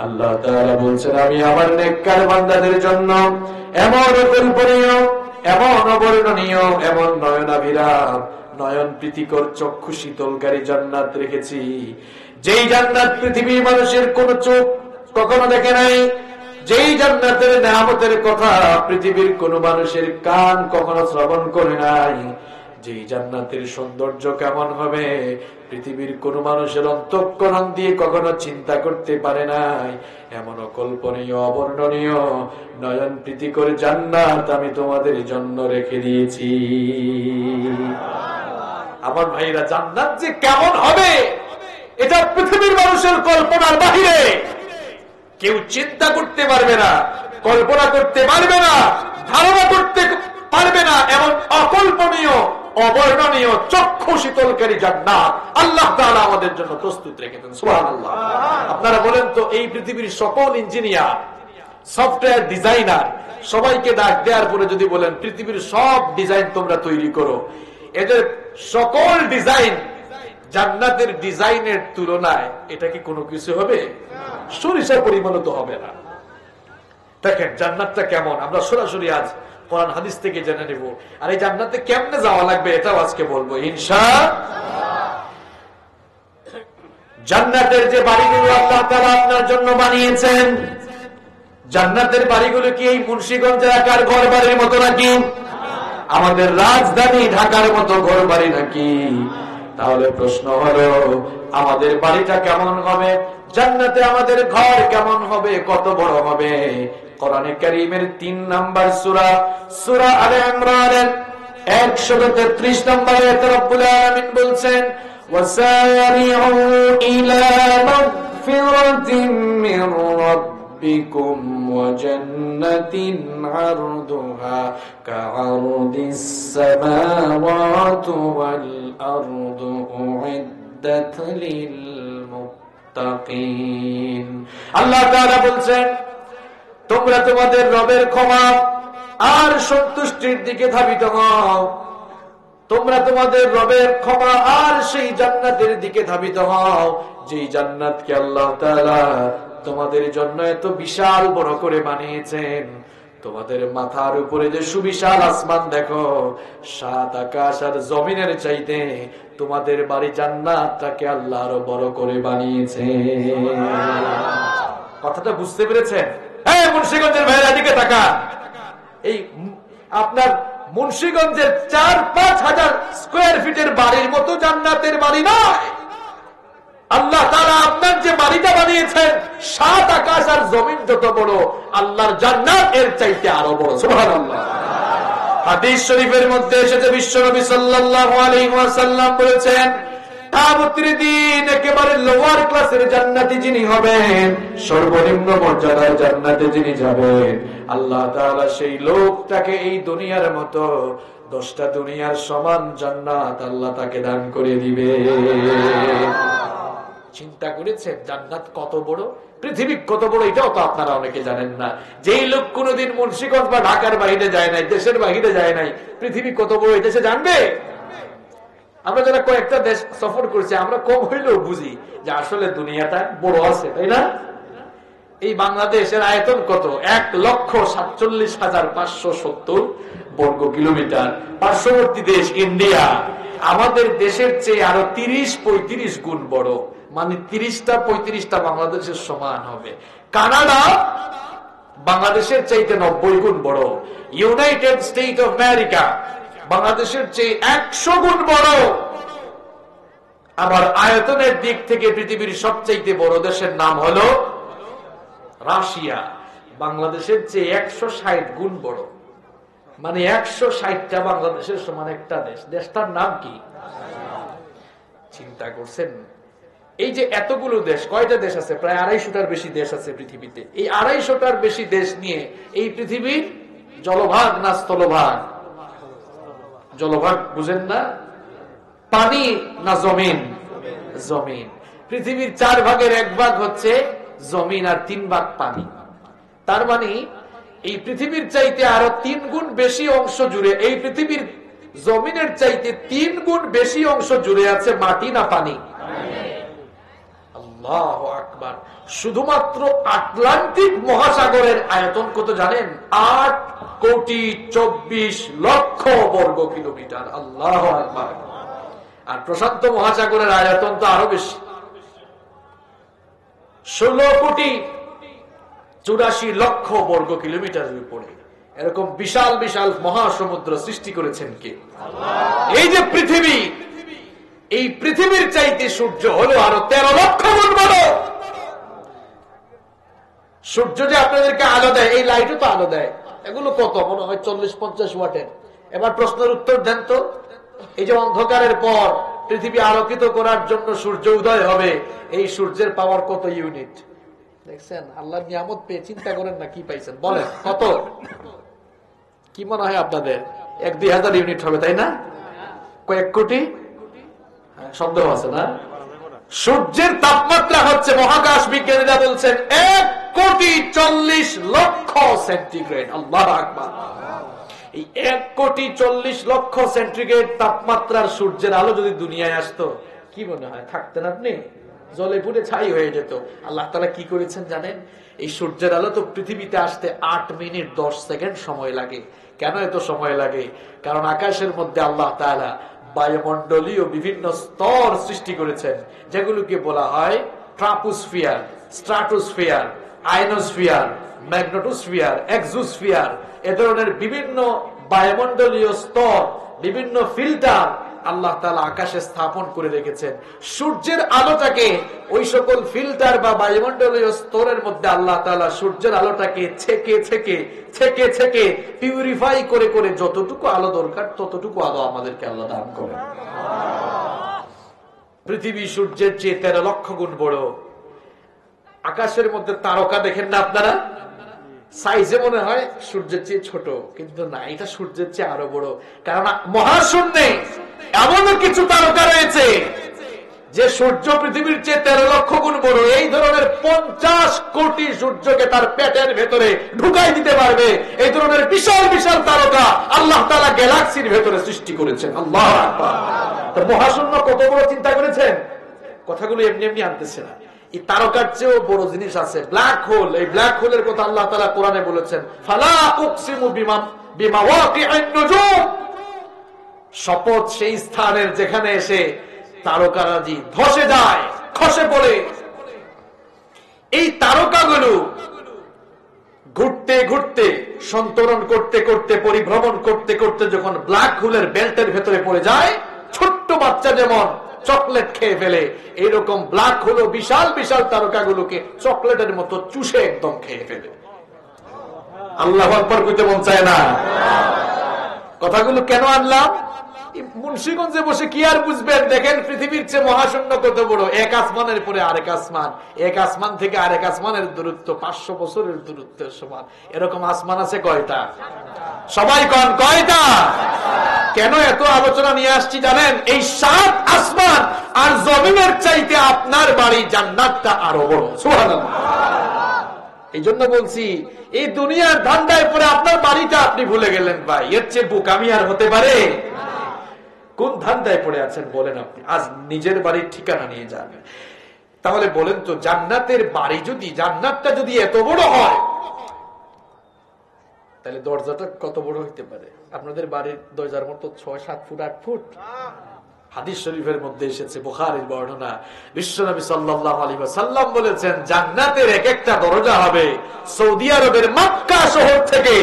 আল্লাহ তাআলা বলছেন, আমি আমার নেককার বান্দাদের জন্য এমন অকল্পনীয়, এমন অবর্ণনীয়, এমন নয়নাভিরাম নয়ন প্রীতিকর চক্ষু শীতলকারী জান্নাত রেখেছি, যেই জান্নাত পৃথিবীর মানুষের কোন চোখ কখনো দেখে নাই, যেই জান্নাতের নিয়ামতের কথা পৃথিবীর কোন মানুষের কান কখনো শ্রবণ করে নাই, যেই জান্নাতের সৌন্দর্য কেমন হবে পৃথিবীর কোন মানুষের অন্তঃকরণ দিয়ে কখনো চিন্তা করতে পারে নাই, এমন অকল্পনীয় অবর্ণনীয় নয়ন প্রীতিকর জান্নাত আমি তোমাদের জন্য রেখে দিয়েছি। আমার ভাইরা, জান্নাত যে কেমন হবে এটা পৃথিবীর মানুষের কল্পনার বাহিরে, কেউ চিন্তা করতে পারবে না, কল্পনা করতে পারবে না, ধারণা করতে পারবে না, এমন অকল্পনীয় অবর্ণনীয় চক্ষু শীতলকারী জান্নাত আল্লাহ তাআলা আমাদের জন্য প্রস্তুত রেখেছেন। সুবহানাল্লাহ। আপনারা বলেন তো, এই পৃথিবীর সকল ইঞ্জিনিয়ার, সফটওয়্যার ডিজাইনার সবাইকে ডাক দেওয়ার পরে যদি বলেন পৃথিবীর সব ডিজাইন তোমরা তৈরি করো, এদের সকল ডিজাইন জান্নাতের ডিজাইনের তুলনায় এটা কি কোনো কিছু হবে? সরিষার পরিমাণও তো হবে না। দেখেন জান্নাতটা কেমন, আমরা সরাসরি আজ কোরআন হাদিস থেকে জেনে নেব, আর এই জান্নাতে কেমনে যাওয়া লাগবে এটাও আজকে বলবো ইনশাআল্লাহ। জান্নাতের যে বাড়িগুলো আল্লাহ তাআলা আপনার জন্য বানিয়েছেন, জান্নাতের বাড়িগুলো কি এই মুন্সিগঞ্জ এলাকার ঘর বাড়ির মতো নাকি আমাদের রাজধানী ঢাকার মতো ঘর বাড়ি নাকি? তাহলে প্রশ্ন হলো, আমাদের বাড়িটা কেমন হবে? জান্নাতে আমাদের ঘর কেমন হবে, কত বড় হবে? কোরআনে কারীমের 3 নম্বর সূরা সূরা আলে ইমরানের 133 নম্বর আয়াতে রব্বুল আলামিন বলছেন, ওয়াসারিউ ইলা মাগফিরাতিন মির রাব্বিকুম ওয়া জান্নাতিন আরদুহা কাআরদিস সামাওয়াতি ওয়াল আরদু উইদ্দাত লিল মুত্তাকিন। আল্লাহ তাআলা বলছেন, তোমরা তোমাদের রবের ক্ষমা আর সন্তুষ্টির দিকে ধাবিত হও, তোমরা তোমাদের রবের ক্ষমা আর সেই জান্নাতের দিকে ধাবিত হও, যেই জান্নাতকে আল্লাহ তাআলা তোমাদের জন্য এত বিশাল বড় করে বানিয়েছেন। তোমাদের মাথার উপরে যে সুবিশাল আসমান দেখো, 7 আকাশ আর জমিনের চাইতে তোমাদের বাড়ি জান্নাতটাকে আল্লাহ আরো বড় করে বানিয়েছে। কথাটা বুঝতে পেরেছেন? হ্যাঁ, মুন্সিগঞ্জের ভাইয়ের দিকে তাকান। এই আপনার মুন্সিগঞ্জের 4-5 হাজার স্কয়ার ফিটের বাড়ির মতো জান্নাতের বাড়ি নয়। আল্লাহ তাআলা আপনার যে বাড়িটা বানিয়েছেন, 7 আকাশ আর জমিন যত বড়, আল্লাহর জান্নাত এর চাইতে আরো বড়। সুবহানাল্লাহ। হাদিস শরীফের মধ্যে এসেছে, বিশ্বনবী সাল্লাল্লাহু আলাইহি ওয়াসাল্লাম বলেছেন, কিয়ামতের দিন একেবারে লোয়ার ক্লাসের জান্নাতি যিনি হবেন, সর্বনিম্ন মর্যাদার জান্নাতে যিনি যাবেন, আল্লাহ তাআলা সেই লোকটাকে এই দুনিয়ার মতো 10টা দুনিয়ার সমান জান্নাত আল্লাহ তাকে দান করে দিবে। চিন্তা করেছেন জান্নাত কত বড়, পৃথিবী কত বড়? এটাও তো আপনারা অনেকে জানেন না। যেই লোক কোনোদিন মুন্সিগঞ্জ বা ঢাকার বাইরে যায় নাই, দেশের বাইরে যায় নাই, পৃথিবী কত বড় এই দেশে জানবে? আমরা যারা কয়েকটা দেশ সফর করছি, আমরা কম হইলেও বুঝি যে আসলে দুনিয়াটা বড় আছে, তাই না? এই বাংলাদেশের আয়তন কত? 1,47,570 বর্গ কিলোমিটার। পার্শ্ববর্তী দেশ ইন্ডিয়া আমাদের দেশের চেয়ে আরো 30-35 গুণ বড়, মানে 30টা-35টা বাংলাদেশের সমান হবে। কানাডা বাংলাদেশের চাইতে 90 গুণ বড়। ইউনাইটেড স্টেট অফ আমেরিকা বাংলাদেশের চেয়ে 100 গুণ বড়। আবার আয়তনের দিক থেকে পৃথিবীর সবচাইতে বড় দেশের নাম হলো রাশিয়া, বাংলাদেশের চেয়ে 160 গুণ বড়, মানে 160টা বাংলাদেশের সমান একটা দেশ। দেশটার নাম কি? চিন্তা করছেন? এই যে এতগুলো দেশ, কয়টা দেশ আছে? প্রায় 250টার বেশি দেশ আছে পৃথিবীতে। এই 250টার বেশি দেশ নিয়ে এই পৃথিবীর জলভাগ না স্থলভাগ? জলভাগ বুঝেন না? পানি না জমিন? জমিন। পৃথিবীর 4 ভাগের 1 ভাগ হচ্ছে জমিন আর 3 ভাগ পানি। তার মানে এই পৃথিবীর চাইতে আরো 3 গুণ বেশি অংশ জুড়ে, এই পৃথিবীর জমিনের চাইতে 3 গুণ বেশি অংশ জুড়ে আছে মাটি না পানি? আল্লাহু আকবার। শুধুমাত্র আটলান্টিক মহাসাগরের আয়তন কত জানেন? 8,24,00,000 বর্গ কিলোমিটার। আল্লাহু আকবার। আর প্রশান্ত মহাসাগরের আয়তন তো আরো বেশি, 16,84,00,000 বর্গ কিলোমিটারের উপরে। এরকম বিশাল বিশাল মহাসমুদ্র সৃষ্টি করেছেন কে? এই যে পৃথিবী, এই পৃথিবীর চাইতে সূর্য হলো আরো 13 লক্ষ গুণ বড়। সূর্য যে আপনাদেরকে আলো দেয়, এই লাইটও তো আলো দেয়। এগুলো কত? মনে হয় 40-50 ওয়াটের। এবার প্রশ্নের উত্তর দেন তো, এই যে অন্ধকারের পর পৃথিবী আলোকিত করার জন্য সূর্য উদয় হবে, এই সূর্যের পাওয়ার কত ইউনিট? দেখছেন? আল্লাহর নিয়ামত পেয়ে চিন্তা করেন না কি পাইছেন, বলেন কত? কি মনে হয় আপনাদের? 1-2 হাজার ইউনিট হবে, তাই না? কয়েক কোটি? সন্দেহ আছে না? সূর্যের তাপমাত্রা হচ্ছে, মহাকাশ বিজ্ঞানীরা বলছেন, 1,40,00,000 সেন্টিগ্রেড। আল্লাহু আকবার। এই 1,40,00,000 সেন্টিগ্রেড তাপমাত্রার সূর্যের আলো যদি দুনিয়ায় আসতো, কি মনে হয় থাকতেন আপনি? জলে পুড়ে ছাই হয়ে যেত। আল্লাহ তাআলা কি করেছেন জানেন? এই সূর্যের আলো তো পৃথিবীতে আসতে 8 মিনিট 10 সেকেন্ড সময় লাগে। কেন এত সময় লাগে? কারণ আকাশের মধ্যে আল্লাহ তাআলা বায়ুমণ্ডলীয় বিভিন্ন স্তর সৃষ্টি করেছেন, যেগুলোকে বলা হয় ট্রাপোস্ফিয়ার, স্ট্রাটোস্ফিয়ার, আয়নোস্ফিয়ার, ম্যাগনেটোস্ফিয়ার, এক্সোস্ফিয়ার। এ ধরনের বিভিন্ন বায়ুমণ্ডলীয় স্তর, বিভিন্ন ফিল্টার আল্লাহ তাআলা আকাশে স্থাপন করে রেখেছেন। সূর্যের আলোটাকে ওই সকল ফিল্টার বা বায়ুমণ্ডলীয় স্তরের মধ্যে আল্লাহ তাআলা সূর্যের আলোটাকে ছেকে পিউরিফাই করে করে যতটুকু আলো দরকার ততটুকু আলো আমাদেরকে আল্লাহ দান করেন। পৃথিবী সূর্যের চেয়ে 13 লক্ষ গুণ বড়। আকাশের মধ্যে তারকা দেখেন না আপনারা? সাইজে মনে হয় সূর্যের চেয়ে ছোট, কিন্তু না, এটা সূর্যের চেয়ে আরো বড়। কারণ মহাশূন্যে এমনও কিছু তারকা রয়েছে যে সূর্য পৃথিবীর চেয়ে 13 লক্ষ গুণ বড়। এই ধরনের 50 কোটি সূর্যকে তার পেটের ভেতরে ঢুকাই দিতে পারবে, এই ধরনের বিশাল বিশাল তারকা আল্লাহ তাআলা গ্যালাক্সির ভেতরে সৃষ্টি করেছেন। আল্লাহু আকবার। তো মহাশূন্য কত বড় চিন্তা করেছেন? কথাগুলো এমনি এমনি আনতেছে না। এই তারকার চেয়েও বড় জিনিস আছে, ব্ল্যাক হোল। এই ব্ল্যাক হোলের কথা আল্লাহ তাআলা কোরআনে বলেছেন, ফালা উকসিমু বিমাওয়াকি'আন নুজুম। শপথ সেই স্থানের যেখানে এসে তারকারাজি ধসে যায়, খসে পড়ে। এই তারকাগুলো ঘুরতে ঘুরতে, সন্তরণ করতে করতে, পরিভ্রমণ করতে করতে যখন ব্ল্যাক হোলের বেল্টের ভেতরে পড়ে যায়, ছোট্ট বাচ্চা যেমন চকলেট খেয়ে ফেলে, এইরকম ব্ল্যাক হোল বিশাল বিশাল তারকাগুলোকে চকলেটের মতো চুষে একদম খেয়ে ফেলে। আল্লাহু আকবার কইতে মন চায় না? কথাগুলো কেন আনলাম? মুন্সিগঞ্জে বসে কি আর বুঝবেন? দেখেন পৃথিবীর চেয়ে মহাশূন্য কত বড়, এক আসমানের পরে আরেক আসমান, এক আসমান থেকে আরেক আসমানের দূরত্ব 500 বছরের দূরত্বের সমান। এরকম আসমান আছে কয়টা? সবাই কোন কয়টা? কেন এত আলোচনা নিয়ে আসছি জানেন? এই 7 আসমান আর জমিনের চাইতে আপনার বাড়ি জান্নাতটা আরো বড়। সুবহানাল্লাহ। এই জন্য বলছি, এই দুনিয়ার ধান্দায় পরে আপনার বাড়িটা আপনি ভুলে গেলেন ভাই, এর চেয়ে বোকামি আর হতে পারে? কোন ধান্দায় পড়ে আছেন বলেন আপনি? আজ নিজের বাড়ির ঠিকানা নিয়ে যান। তাহলে বলেন তো, জান্নাতের বাড়ি যদি, জান্নাতটা যদি এত বড় হয়, তাহলে দরজাটা কত বড় হইতে পারে? আপনাদের বাড়ির দরজার মতো 6, 7 ফুট, 8 ফুট। হাদিস শরীফের মধ্যে এসেছে, বুখারীর বর্ণনা, বিশ্বনবী সাল্লাল্লাহু আলাইহি ওয়াসাল্লাম বলেছেন, জান্নাতের এক একটা দরজা হবে সৌদি আরবের মক্কা শহর থেকে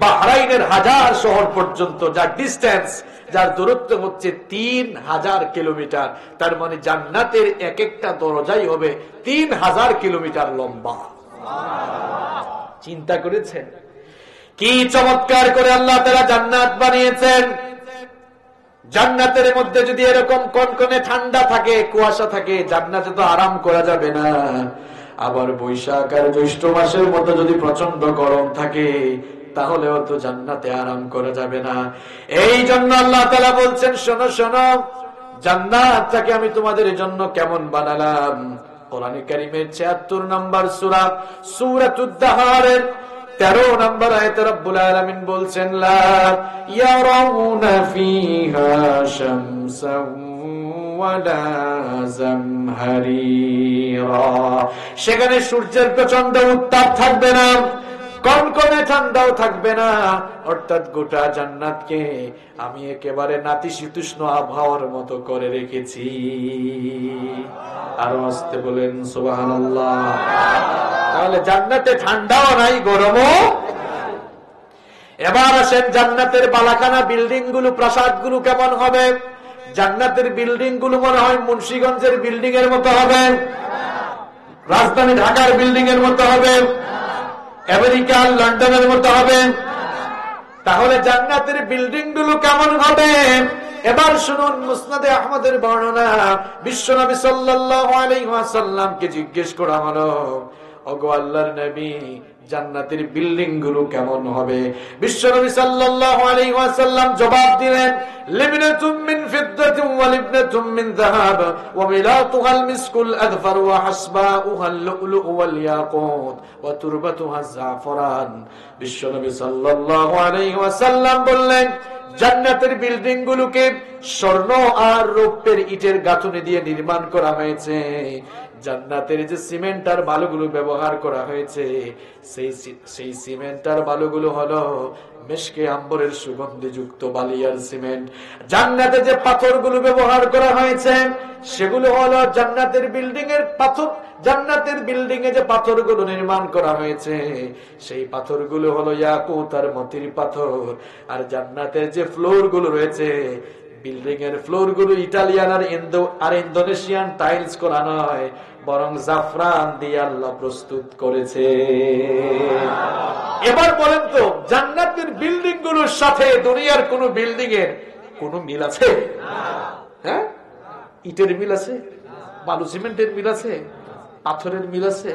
বাহরাইনের হাজার শহর পর্যন্ত, যার ডিসটেন্স, যার দূরত্ব হচ্ছে 3000 কিলোমিটার। তার মানে জান্নাতের এক একটা দরজাই হবে 3000 কিলোমিটার লম্বা। চিন্তা করেছেন কি চমৎকার করে আল্লাহ তাআলা জান্নাত বানিয়েছেন? জান্নাতের মধ্যে যদি এরকম কনকনে ঠান্ডা থাকে, কুয়াশা থাকে, জান্নাতে তো আরাম করা যাবে না। আবার বৈশাখ আর জ্যৈষ্ঠ মাসের মতো যদি প্রচন্ড গরম থাকে, তাহলেও তো জান্নাতে আরাম করা যাবে না। এই জন্য আল্লাহ তাআলা বলছেন, শোনো শোনো, জান্নাতটাকে আমি তোমাদের জন্য কেমন বানালাম। কোরআনে কারীমের 76 নম্বর সূরা, সূরাতুদ দাহারের 13 নম্বর আয়াতে রব্বুল আলামিন বলছেন, লা ইয়ারাউনা ফিহা শামসান ওয়ালা জামহারিরা। সেখানে সূর্যের প্রচন্ড উত্তাপ থাকবে না, কনকনে ঠান্ডাও থাকবে না। অর্থাৎ গোটা জান্নাতকে আমি একেবারে নাতিশীতোষ্ণ আবহাওয়ার মতো করে রেখেছি। আরো আসতে বলেন সুবহানাল্লাহ। তাহলে জান্নাতে ঠান্ডাও নাই, গরমও। এবার আসেন, জান্নাতের বালাখানা বিল্ডিং গুলো, প্রাসাদ গুলো কেমন হবে? জান্নাতের বিল্ডিং গুলো মনে হয় মুন্সিগঞ্জের বিল্ডিং এর মতো হবে, রাজধানী ঢাকার বিল্ডিং এর মতো হবে, আমেরিকা লন্ডনের মতো হবে। তাহলে জান্নাতের বিল্ডিং গুলো কেমন হবে? এবার শুনুন, মুসনাদে আহমদের বর্ণনা, বিশ্বনবী সাল্লাল্লাহু আলাইহি ওয়াসাল্লামকে জিজ্ঞেস করা হলো, ওগো আল্লাহর নবী, জান্নাতের বিল্ডিং গুলো কেমন হবে? বিশ্বনবী সাল্লাল্লাহু আলাইহি ওয়াসাল্লাম জবাব দিলেন, লিবনাতুম মিন ফিদ্দাতিন ওয়া লিবনাতুম মিন যাহাব ওয়া মিলাতুহাল মিসকুল আযফার ওয়া হাসবাউহাল লুলু ওয়াল ইয়াকুত ওয়া তুরবাতুহাজ জাফরান। বিশ্বনবী সাল্লাল্লাহু আলাইহি ওয়াসাল্লাম বললেন, জান্নাতের বিল্ডিং গুলোকে স্বর্ণ আর রৌপ্যের ইটের গাঁথুনি দিয়ে নির্মাণ করা হয়েছে। জান্নাতের যে সিমেন্ট আর বালুগুলো ব্যবহার করা হয়েছে, সেই সিমেন্ট আর বালুগুলো হলো মিশকে আম্বরের সুগন্ধি যুক্ত বালিয়ার সিমেন্ট। জান্নাতে যে পাথরগুলো ব্যবহার করা হয়েছে, সেগুলো হলো জান্নাতের বিল্ডিং এর পাথর। জান্নাতের বিল্ডিং এ যে পাথরগুলো নির্মাণ করা হয়েছে, সেই পাথরগুলো হলো ইয়াকুত আর মতির পাথর। আর জান্নাতের যে ফ্লোর গুলো রয়েছে, বিল্ডিং এর ফ্লোর গুলো ইটালিয়ান আর ইন্দোনেশিয়ান টাইলস করা নয়, বরং জাফরান দিয়ে আল্লাহ প্রস্তুত করেছে। এবার বলেন তো, জান্নাতের বিল্ডিং গুলোর সাথে দুনিয়ার কোন বিল্ডিং এর কোন মিল আছে? হ্যাঁ, ইটের মিল আছে, বালু সিমেন্টের মিল আছে, পাথরের মিল আছে,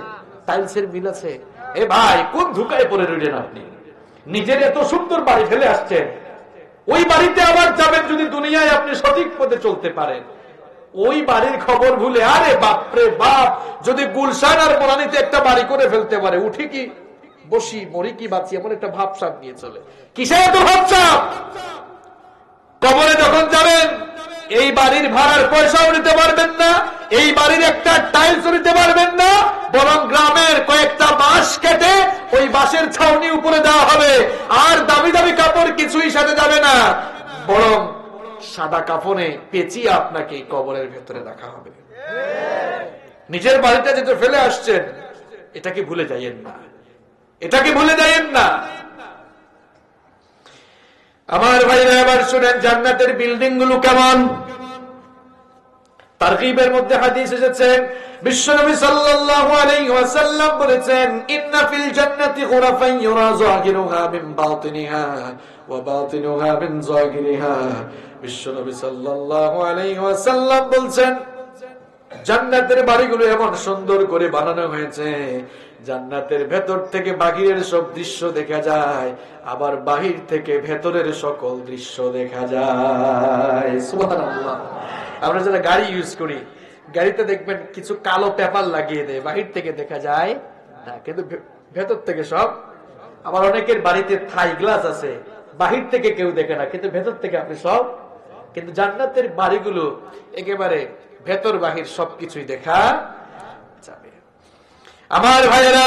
টাইলসের মিল আছে? এ ভাই, কোন ধোঁকায় পড়ে রইলেন আপনি? নিজের এত সুন্দর বাড়ি ফেলে আসছেন, ওই বাড়িতে আবার যাবেন যদি দুনিয়ায় আপনি সঠিক পথে চলতে পারেন। ওই বাড়ির খবর ভুলে, আরে বাপরে বাপ, যদি গুলশান আর বনানীতে একটা বাড়ি করে ফেলতে পারে, উঠি কি বসি, মরি কি বাঁচি, এমন একটা ভাবসাব নিয়ে চলে। কিসের এত ভাবসাব? কবরে যখন যাবেন, এই বাড়ির ভাড়ার পয়সাও নিতে পারবেন না, এই বাড়ির একটা টাইলস নিতে পারবেন না, বাঁশের ছাউনি উপরে দেওয়া হবে, আর দামি দামি কাপড় কিছুই সাথে যাবে না, বরং সাদা কাফনে পেঁচিয়ে আপনাকে কবরের ভেতরে রাখা হবে। নিজের বাড়িটা যেটা ফেলে আসছেন, এটাকে ভুলে যাইয়েন না, এটাকে ভুলে যাইয়েন না। আমার ভাইরা এবার শুনেন জান্নাতের বিল্ডিং গুলো কেমন। তারগীবের মধ্যে হাদিস এসেছে, বিশ্বনবী সাল্লাল্লাহু আলাইহি ওয়াসাল্লাম বলেছেন, ইন্না ফিল জান্নাতি গুরাফান ইউরা যাহিরুহা মিন বাতিনিহা ওয়া বাতিনুহা মিন যাহিরিহা। বিশ্বনবী সাল্লাল্লাহু আলাইহি ওয়াসাল্লাম বলেন, জান্নাতের বাড়িগুলো এমন সুন্দর করে বানানো হয়েছে, জান্নাতের ভেতর থেকে বাহিরের সব দৃশ্য দেখা যায়, আবার বাহির থেকে ভেতরের সকল দৃশ্য দেখা যায়। সুবহানাল্লাহ। আমরা যারা গাড়ি ইউজ করি, গাড়িতে দেখবেন কিছু কালো পেপার লাগিয়ে দেয়, বাহির থেকে দেখা যায় না, কিন্তু ভেতর থেকে সব। আবার অনেকের বাড়িতে থাই গ্লাস আছে, বাহির থেকে কেউ দেখে না, কিন্তু ভেতর থেকে আপনি সব। কিন্তু জান্নাতের বাড়িগুলো একেবারে ভেতর বাহির সবকিছুই দেখা যাবে। আমার ভাইয়েরা,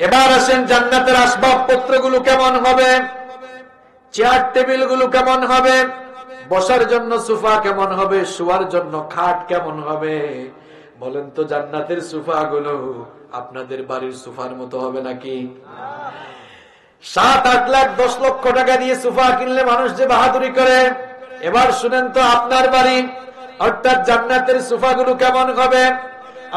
এবার আসেন জান্নাতের আসবাবপত্র গুলো কেমন হবে, চেয়ার টেবিল গুলো কেমন হবে, বসার জন্য সোফা কেমন হবে, শোয়ার জন্য খাট কেমন হবে। বলেন তো, জান্নাতের সোফা গুলো আপনাদের বাড়ির সোফার মতো হবে নাকি? 7-8 লাখ 10 লক্ষ টাকা দিয়ে সোফা কিনলে মানুষ যে বাহাদুরি করে। এবার শুনেন তো, আপনার বাড়ি অর্থাৎ জান্নাতের সোফা গুলো কেমন হবে।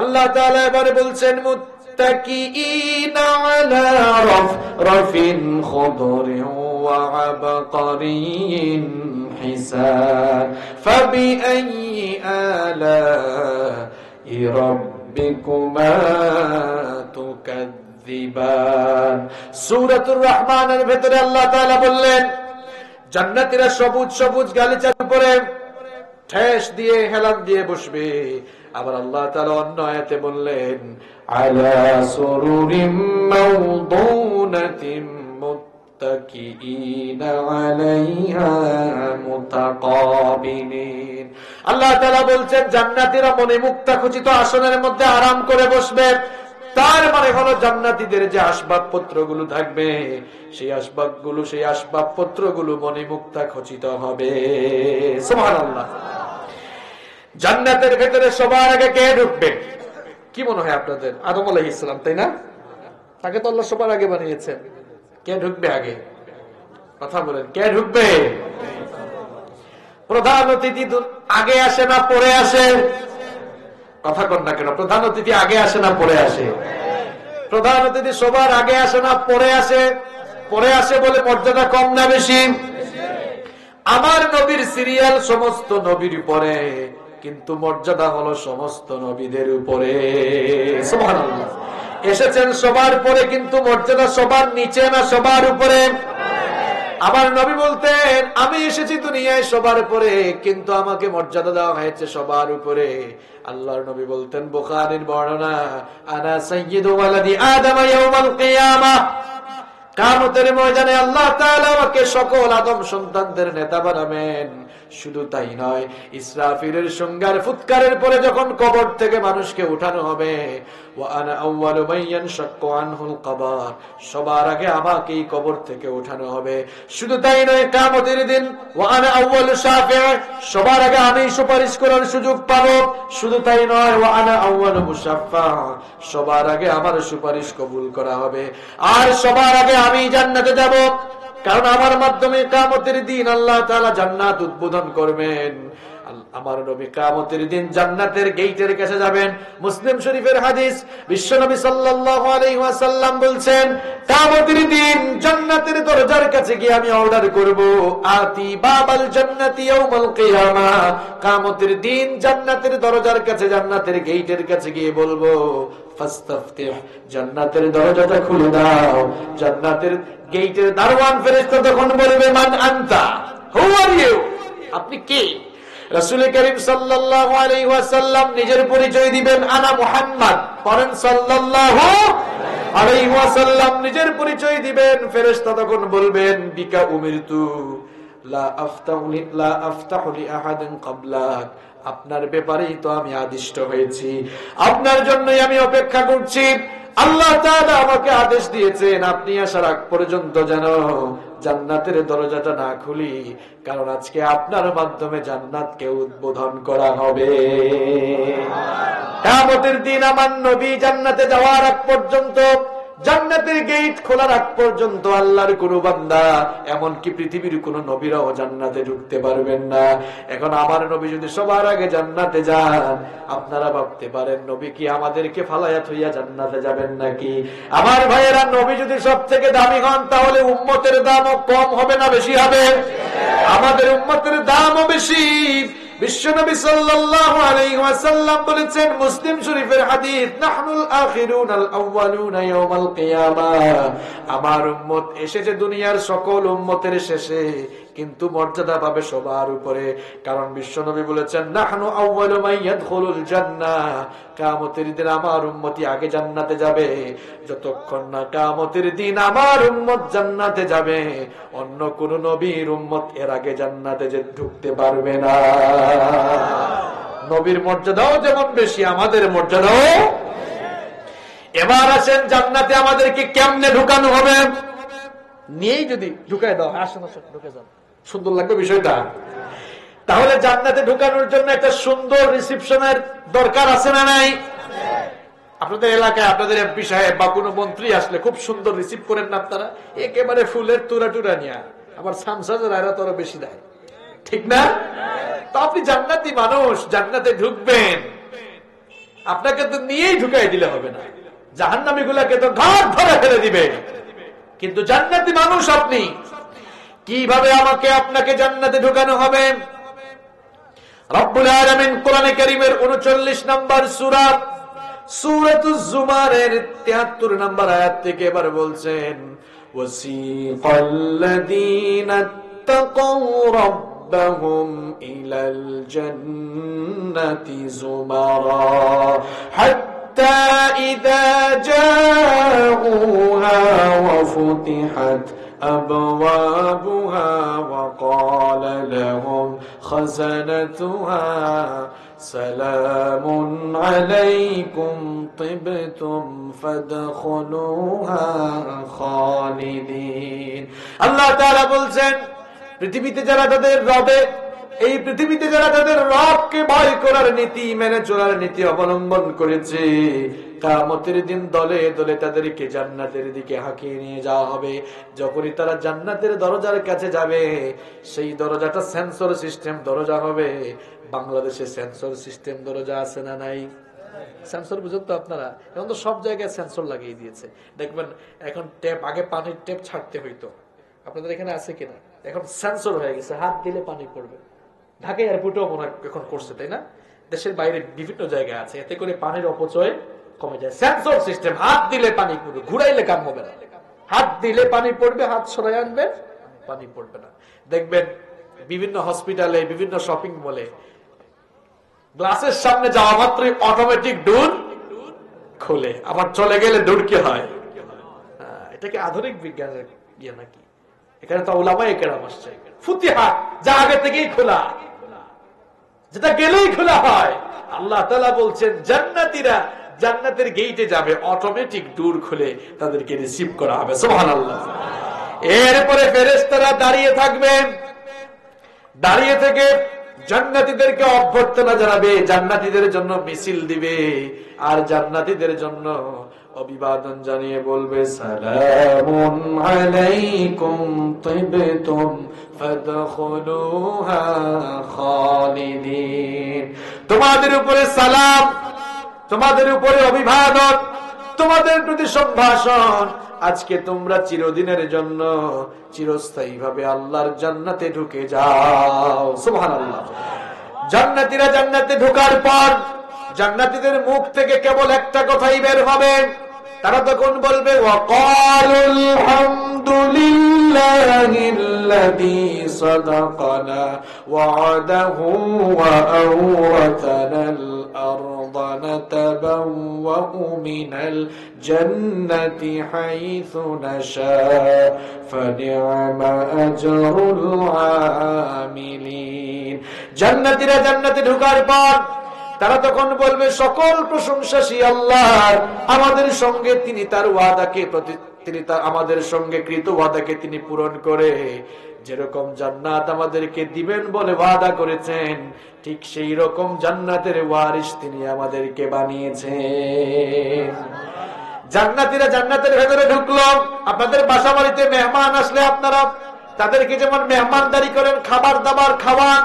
আল্লাহ তাআলা এবারে বলছেন, মুত্তাকিইনা আলা রাফরাফিন খুদরিন ওয়া আবকারিন হিসান ফাবিআইয়ি আলাই রাব্বিকুমা তুকাযযিবান। সূরাতুর রহমানের ভেতরে আল্লাহ তাআলা বললেন, জান্নাতীরা সবুজ সবুজ গালিচার উপরে ঠেস দিয়ে হেলান দিয়ে বসবে। আবার আল্লাহ তাআলা অন্য আয়াতে বললেন, আলা সুরুরিম মাওদুনাতিন মুত্তাকিইনা আলাইহা মুতাকাবিলিন। আল্লাহ তাআলা বলছেন, জান্নাতীরা মনে মুক্তাখচিত আসনের মধ্যে আরাম করে বসবে। তার মানে হলো জান্নাতীদের যে আসবাবপত্র গুলো থাকবে, সেই আসবাবপত্র গুলো মনে মুক্তাখচিত হবে। সুবহানাল্লাহ। জান্নাতের ভেতরে সবার আগে কে ঢুকবে? কি মনে হয় আপনাদের? আদম আলাইহিস সালাম, তাই না? তাকে তো আল্লাহ সবার আগে বানিয়েছেন। কে ঢুকবে আগে? কথা বলেন, কে ঢুকবে? প্রধান অতিথি আগে আসে না পরে আসে? কথা কর না কেন? প্রধান অতিথি আগে আসে না পরে আসে? প্রধান অতিথি সবার আগে আসে না পরে আসে? পরে আসে বলে মর্যাদা কম না বেশি? আমার নবীর সিরিয়াল সমস্ত নবীর উপরে, কিন্তু মর্যাদা হলো সমস্ত নবীদের উপরে। সুবহানাল্লাহ। এসেছেন সবার পরে, কিন্তু মর্যাদা সবার নিচে না সবার উপরে? আমার নবী বলতেন, আমি এসেছি দুনিয়ায় সবার উপরে, কিন্তু আমাকে মর্যাদা দেওয়া হয়েছে সবার উপরে। আল্লাহর নবী বলতেন, বুখারীর বর্ণনা, আনা সাইয়্যিদু ওয়ালাদি আদম ইয়াউমাল কিয়ামাহ। কিয়ামতের ময়দানে আল্লাহ তাআলা আমাকে সকল আদম সন্তানদের নেতা বানাবেন। শুধু তাই নয়, ইসরাফিলের সংজ্ঞার ফুৎকারের পরে যখন কবর থেকে মানুষকে উঠানো হবে, ওয়া আনা আউয়ালু মান ইয়ানশাক্কু আনহুল কবর, সবার আগে আমাকেই কবর থেকে উঠানো হবে। শুধু তাই নয়, কিয়ামতের দিন ওয়া আনা আউয়ালু শাফি'আ, সবার আগে আমি সুপারিশ করার সুযোগ পাবো। শুধু তাই নয়, ওয়া আনা আউয়ালু মুশাফফা, সবার আগে আমার সুপারিশ কবুল করা হবে। আর সবার আগে আমি জান্নাতে যাব, কারণ আমার মাধ্যমে কিয়ামতের দিন আল্লাহ তাআলা জান্নাত উদ্বোধন করবেন। আমার নবী কিয়ামতের দিন জান্নাতের গেটের কাছে যাবেন। মুসলিম শরীফের হাদিস, বিশ্বনবী সাল্লাল্লাহু আলাইহি ওয়াসাল্লাম বলছেন, কিয়ামতের দিন জান্নাতের দরজার কাছে গিয়ে আমি অর্ডার করব, আতি বাবাল জান্নাতি ইয়াউমাল কিয়ামাহ। কিয়ামতের দিন জান্নাতের দরজার কাছে, জান্নাতের গেটের কাছে গিয়ে বলবো, ফাস্তাফতিহ, জান্নাতের দরজাটা খুলে দাও। জান্নাতের গেটের দারওয়ান ফেরেশতা তখন বলবে, মান আনতা, হু আর ইউ, আপনি কে? রাসূল করিম সাল্লাল্লাহু আলাইহি ওয়াসাল্লাম নিজের পরিচয় দিবেন, আনা মুহাম্মদ। পড়েন সাল্লাল্লাহু আলাইহি ওয়াসাল্লাম নিজের পরিচয় দিবেন। ফেরেশতা তখন বলবেন, বিকা উমিরতু লা আফতাহু লি আহাদিন ক্বাবলাক, আপনার ব্যাপারেই তো আমি আদিষ্ট হয়েছি, আপনার জন্যই আমি অপেক্ষা করছি। আল্লাহ তাআলা আমাকে আদেশ দিয়েছেন আপনি আসার আগ পর্যন্ত যেন জান্নাতের দরজাটা না খুলি, কারণ আজকে আপনার মাধ্যমে জান্নাতকে উদ্বোধন করা হবে। কিয়ামতের দিন আমার নবী জান্নাতে যাওয়ার আগ পর্যন্ত, জান্নাতের গেট খোলার আগ পর্যন্ত আল্লাহর কোন বান্দা, এমনকি পৃথিবীর কোন নবীরাও জান্নাতে ঢুকতে পারবেন না। এখন আমার নবী যদি সবার আগে জান্নাতে যান, আপনারা ভাবতে পারেন নবী কি আমাদেরকে ফালায়া থইয়া জান্নাতে যাবেন নাকি? আমার ভাইয়েরা, নবী যদি সব থেকে দামি হন, তাহলে উম্মতের দামও কম হবে না বেশি হবে? আমাদের উম্মতের দামও বেশি। বিশ্বনবী সাল্লাল্লাহু আলাইহি ওয়াসাল্লাম বলেছেন, মুসলিম শরীফের হাদিস, নাহনুল আখিরুন আল আউয়ালুনা ইয়াউমাল কিয়ামাহ। আমার উম্মত এসেছে দুনিয়ার সকল উম্মতের শেষে, কিন্তু মর্যাদা পাবে সবার উপরে। কারণ বিশ্বনবী বলেছেন, নাহনু আউয়ালু মান ইয়াদখুলুল জান্নাহ। কিয়ামতের দিন আমার উম্মতি আগে জান্নাতে যাবে। যতক্ষণ না কিয়ামতের দিন আমার উম্মত জান্নাতে যাবে, অন্য কোন নবীর উম্মত এর আগে জান্নাতে যে ঢুকতে পারবে না। নবীর মর্যাদাও যেমন বেশি, আমাদের মর্যাদাও। এবার আসেন, জান্নাতে আমাদেরকে কেমনে ঢুকানো হবে? নিয়েই যদি ঢুকায় দাও, আসেন আসেন ঢুকে যান, সুন্দর লাগবে বিষয়টা। তাহলে জান্নাতে ঢুকানোর জন্য একটা সুন্দর রিসিপশনের দরকার আছে না নাই? আপনাদের এলাকায় আপনাদের এমপি সাহেব বা কোনো মন্ত্রী আসলে খুব সুন্দর রিসিভ করেন না আপনারা? একেবারে ফুলের তুরা টুরা নিয়ে, আবার সামসাজের আয়রা তো আরো বেশি দেয়, ঠিক না? তো আপনি জান্নাতি মানুষ, জান্নাতে ঢুকবেন, আপনাকে তো নিয়েই ঢুকাই দিলে হবে না। জাহান্নামী গুলাকে তো ঘাট ধরে ফেলে দিবে। কিন্তু জান্নাতি মানুষ আপনি, কিভাবে আমাকে আপনাকে জান্নাতে ঢুকানো হবে? রব্বুল আলামিন কোরআনে কারীমের 39 নম্বর সূরা, সূরাতুজ জুমারের 73 নম্বর আয়াত থেকে এবার বলছেন, ওয়াসিকাল্লাযীনা তাকাউ রাব্বাহুম ইলাল জান্নাতি যুমারা হাত্তা ইযা জাউহা ওয়া ফুতিহাত أبوابها وقال لهم خزنتها سلام عليكم طبتم فادخلوها خالدين। আল্লাহ তাআলা বলছেন, পৃথিবীতে যারা তাদের রবে, এই পৃথিবীতে যারা তাদের রবকে ভয় করার নীতি মেনে চলার নীতি অবলম্বন করেছে, কিয়ামতের দিন দলে দলে তাদেরকে জান্নাতের দিকে হাঁকিয়ে নিয়ে যাওয়া হবে। যখনই তারা জান্নাতের দরজার কাছে যাবে, সেই দরজাটা সেন্সর সিস্টেম দরজা হবে। বাংলাদেশে সেন্সর সিস্টেম দরজা আছে না নাই? সেন্সর বুঝুন তো আপনারা, এখন তো সব জায়গায় সেন্সর লাগিয়ে দিয়েছে। দেখবেন এখন ট্যাপ, আগে পানির ট্যাপ ছাড়তে হইতো, আপনাদের এখানে আছে কিনা? এখন সেন্সর হয়ে গেছে, হাত দিলে পানি পড়বে। ঢাকা এয়ারপোর্টেও মনে হয় এখন করছে, তাই না? দেশের বাইরে বিভিন্ন জায়গায় আছে, এতে করে পানির অপচয় কমে যায়। সেন্সর সিস্টেম, হাত দিলে পানি পড়বে, ঘুরাইলে কাম হবে না। হাত দিলে পানি পড়বে, হাত সরাই আনবে, পানি পড়বে না। দেখবেন বিভিন্ন হসপিটালে, বিভিন্ন শপিং মলে গ্লাসের সামনে যাওয়া মাত্রই অটোমেটিক ডোর খোলে, আবার চলে গেলে ডোর কি হয়? এটাকে আধুনিক বিজ্ঞানের ইয়ে নাকি? এখানে তো উলামায়ে কেরাম আসছে। ফুতিহাত, যা আগে থেকেই খোলা, যেটা গেলেই খোলা হয়। আল্লাহ তাআলা বলছেন, জান্নাতীরা জান্নাতের গেইটে যাবে, অটোমেটিক ডোর খুলে তাদেরকে রিসিভ করা হবে। সুবহানাল্লাহ। এরপরে ফেরেশতারা দাঁড়িয়ে থাকবেন, দাঁড়িয়ে থেকে জান্নাতীদেরকে অভ্যর্থনা জানাবে, জান্নাতীদের জন্য মিছিল দিবে, আর জান্নাতীদের জন্য অভিবাদন জানিয়ে বলবে, সালামুন আলাইকুম তিবতুম ফাদখুলুহা খালিদিন। তোমাদের উপরে সালাম, তোমাদের উপরে অভিবাদন, তোমাদের প্রতি সম্ভাষণ। আজকে তোমরা চিরদিনের জন্য চিরস্থায়ী ভাবে আল্লাহর জান্নাতে ঢুকে যাও। সুবহানাল্লাহ। জান্নাতীরা জান্নাতে ঢোকার পর জান্নাতীদের মুখ থেকে কেবল একটা কথাই বের হবে, তারা তখন বলবে, ওয়াকালুল হামদুলিল্লাহিল্লাযী সাদাকানা ওয়া'দাহু ওয়া আওরাতানাল আরদা নাতাবাওয়াউ মিনাল জান্নাতি হাইসু নাশা ফানি'মা আজরুল আমিলিন। জান্নাতীরা জান্নাতে ঢোকার পর তারা তখন বলবে সকল প্রশংসা সেই আল্লাহর, আমাদের সঙ্গে তিনি তার ওয়াদাকে আমাদের সঙ্গে কৃত ওয়াদাকে তিনি পূরণ করে যেরকম জান্নাত আমাদেরকে দিবেন বলে ওয়াদা করেছেন, ঠিক সেই রকম জান্নাতের ওয়ারিস তিনি আমাদেরকে বানিয়েছেন। জান্নাতীরা জান্নাতের ভেতরে ঢুকলো। আপনাদের বাসা বাড়িতে মেহমান আসলে আপনারা তাদেরকে যেমন মেহমানদারি করেন, খাবার দাবার খাওয়ান,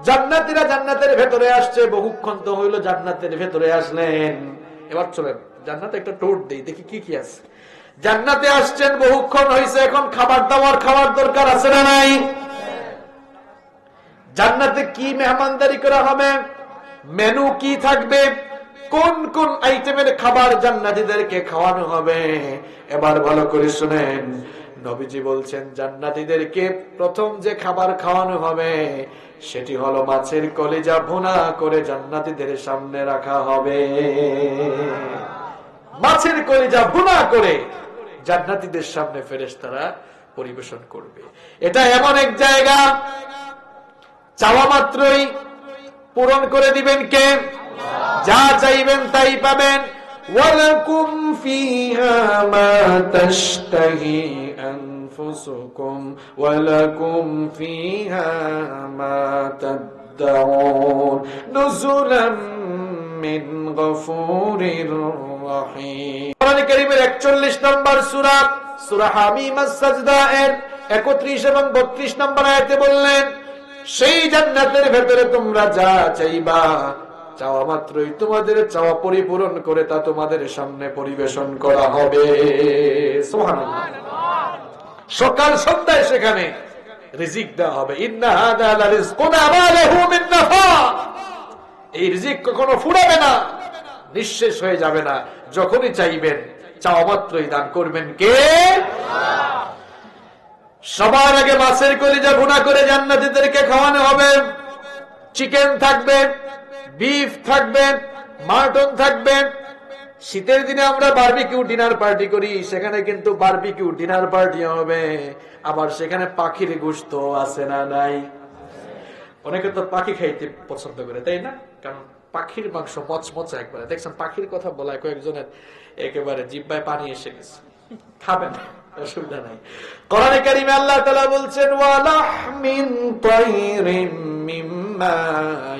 জান্নাতীরা জান্নাতের ভেতরে আসছে। বহুক্ষণ তো হইলো জান্নাতের ভেতরে আসলেন, এবার চলেন জান্নাতে একটা ট্যুর দেই, দেখি কি কি আছে। জান্নাতে আসছেন, বহুক্ষণ হয়েছে, এখন খাবার দাবার খাওয়ার দরকার আছে না নাই? জান্নাতে কি মেহমানদারি করা হবে, মেনু কি থাকবে, কোন কোন আইটেমের খাবার জান্নাতীদেরকে খাওয়ানো হবে, এবার ভালো করে শুনেন। নবীজি বলছেন জান্নাতীদেরকে প্রথম যে খাবার খাওয়ানো হবে সেটি হলো মাছের কলিজা ভুনা করে জান্নাতীদের সামনে রাখা হবে। মাছের কলিজা ভুনা করে জান্নাতীদের সামনে ফেরেশতারা পরিবেশন করবে। এটা এমন এক জায়গা, চাওয়া মাত্রই পূরণ করে দিবেন কে? যা চাইবেন তাই পাবেন। ওয়ালাকুম ফিহা মা তাশতাহি আনফুসুকুম ওয়ালাকুম ফিহা মা তাদউন নুজুলাম মিন গফুরির রহিম। কোরআন কারীমের 41 নম্বর সূরা, সূরা হামিম আস-সাজদা এর 31 এবং 32 নম্বর আয়াতে বললেন, সেই জান্নাতের ভেতরে তোমরা যা চাইবা, চাওয়া মাত্রই তোমাদের চাওয়া পরিপূরণ করে তা তোমাদের সামনে পরিবেশন করা হবে। সুবহানাল্লাহ। সকাল সন্ধ্যায় সেখানে রিজিক দেওয়া হবে। ইন্না হাদা লারিজকুনা মা লাহু মিন নাফা। এই রিজিক কখনো ফুরাবে না, নিঃশেষ হয়ে যাবে না। যখনই চাইবেন চাওয়া মাত্রই দান করবেন কে? সবার আগে মাছের কলিজা ভুনা করে জান্নাতীদেরকে খাওয়ানো হবে। চিকেন থাকবে, বিফ থাকবে, মাটন থাকবে। শীতের দিনে আমরা বারবিকিউ ডিনার পার্টি করি, সেখানে কিন্তু বারবিকিউ ডিনার পার্টি হবে। আবার সেখানে পাখির গোশত আছে না নাই? অনেকে তো পাখি খাইতে পছন্দ করে, তাই না? কারণ পাখির মাংস মচমচা একবারে। দেখছেন পাখির কথা বলায় কয়েকজনের একেবারে জিহ্বায় পানি এসে গেছে, খাবেন অসুবিধা নাই। কোরআনে কারীমে আল্লাহ তাআলা বলছেন ওয়ালাহমিন তায়রিম মিম্মা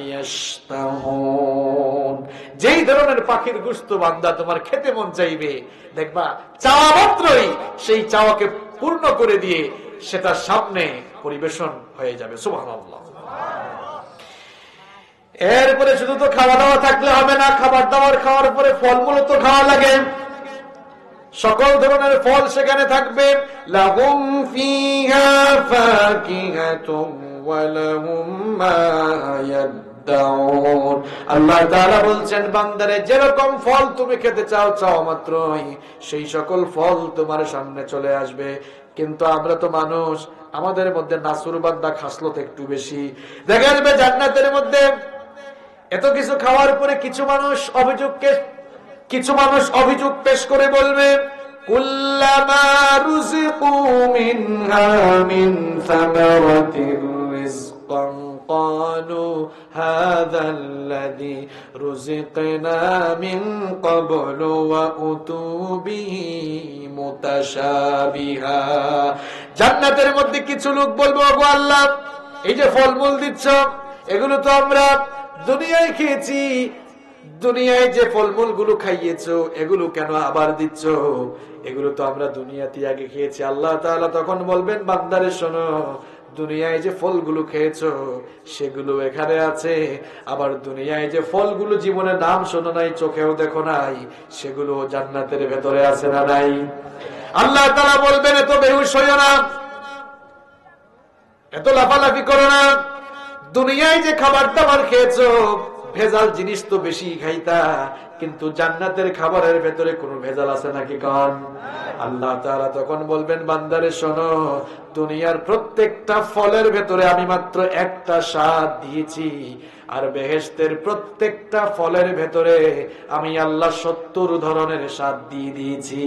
ইয়াশতাহুন। যেই ধরনের পাখির গোশত বান্দা তোমার খেতে মন চাইবে, দেখবা চাওয়া মাত্রই সেই চাওয়াকে পূর্ণ করে দিয়ে সেটা সামনে পরিবেশন হয়ে যাবে। সুবহানাল্লাহ। এরপরে শুধু তো খাওয়া দাওয়া থাকলে হবে না, খাবার দাবার খাওয়ার পরে ফলমূল তো খাওয়া লাগে। সকল ধরনের ফল সেখানে থাকবে। লাহুম ফিহা ফাকিহাতুন ওয়া লাহুম মা ইয়াদউন। আল্লাহ তাআলা বলছেন বান্দারে যেরকম ফল তুমি খেতে চাও, চাও মাত্রই সেই সকল ফল তোমার সামনে চলে আসবে। কিন্তু আমরা তো মানুষ, আমাদের মধ্যে নাসুরবান্দা খাসলত একটু বেশি। দেখা যাবে জান্নাতের মধ্যে এত কিছু খাওয়ার পরে কিছু মানুষ অভিযোগ পেশ করে বলবে কুল্লামা রুজিকু মিনহা মিন সামারাতির রিজকান ক্বালু হাযাল্লাযী রুজিকনা মিন ক্বাবলু ওয়া উতু বিহি মুতাশাবিহা। জান্নাতের মধ্যে কিছু লোক বলবে ওগো আল্লাহ, এই যে ফলমূল দিচ্ছ এগুলো তো আমরা দুনিয়ায় খেয়েছি, দুনিয়ায় যে ফলমূল গুলো খাইয়েছো এগুলো কেন আবার দিচ্ছ? এগুলো তো আমরা দুনিয়াতে আগে খেয়েছি। আল্লাহ তাআলা তখন বলবেন বান্দারে শোনো, দুনিয়ায় যে ফলগুলো খেয়েছো সেগুলো এখানে আছে, আবার দুনিয়ায় যে ফলগুলো জীবনে নাম শোনো নাই, চোখেও দেখো নাই, সেগুলো জান্নাতের ভেতরে আছে না নাই? আল্লাহ তাআলা বলবেন এত বেহুশ হইও না, এত লাফালাফি করো না। দুনিয়ায় যে খাবার দাবার খেয়েছো ভেজাল জিনিস তো বেশি খাইতা, কিন্তু জান্নাতের খাবারের ভেতরে কোনো ভেজাল আছে নাকি কন? আল্লাহ তাআলা তখন বলবেন বান্দারে শোনো, দুনিয়ার প্রত্যেকটা ফলের ভেতরে আমি মাত্র একটা স্বাদ দিয়েছি, আর বেহেশতের প্রত্যেকটা ফলের ভেতরে আমি আল্লাহ 70 ধরনের স্বাদ দিয়ে দিয়েছি।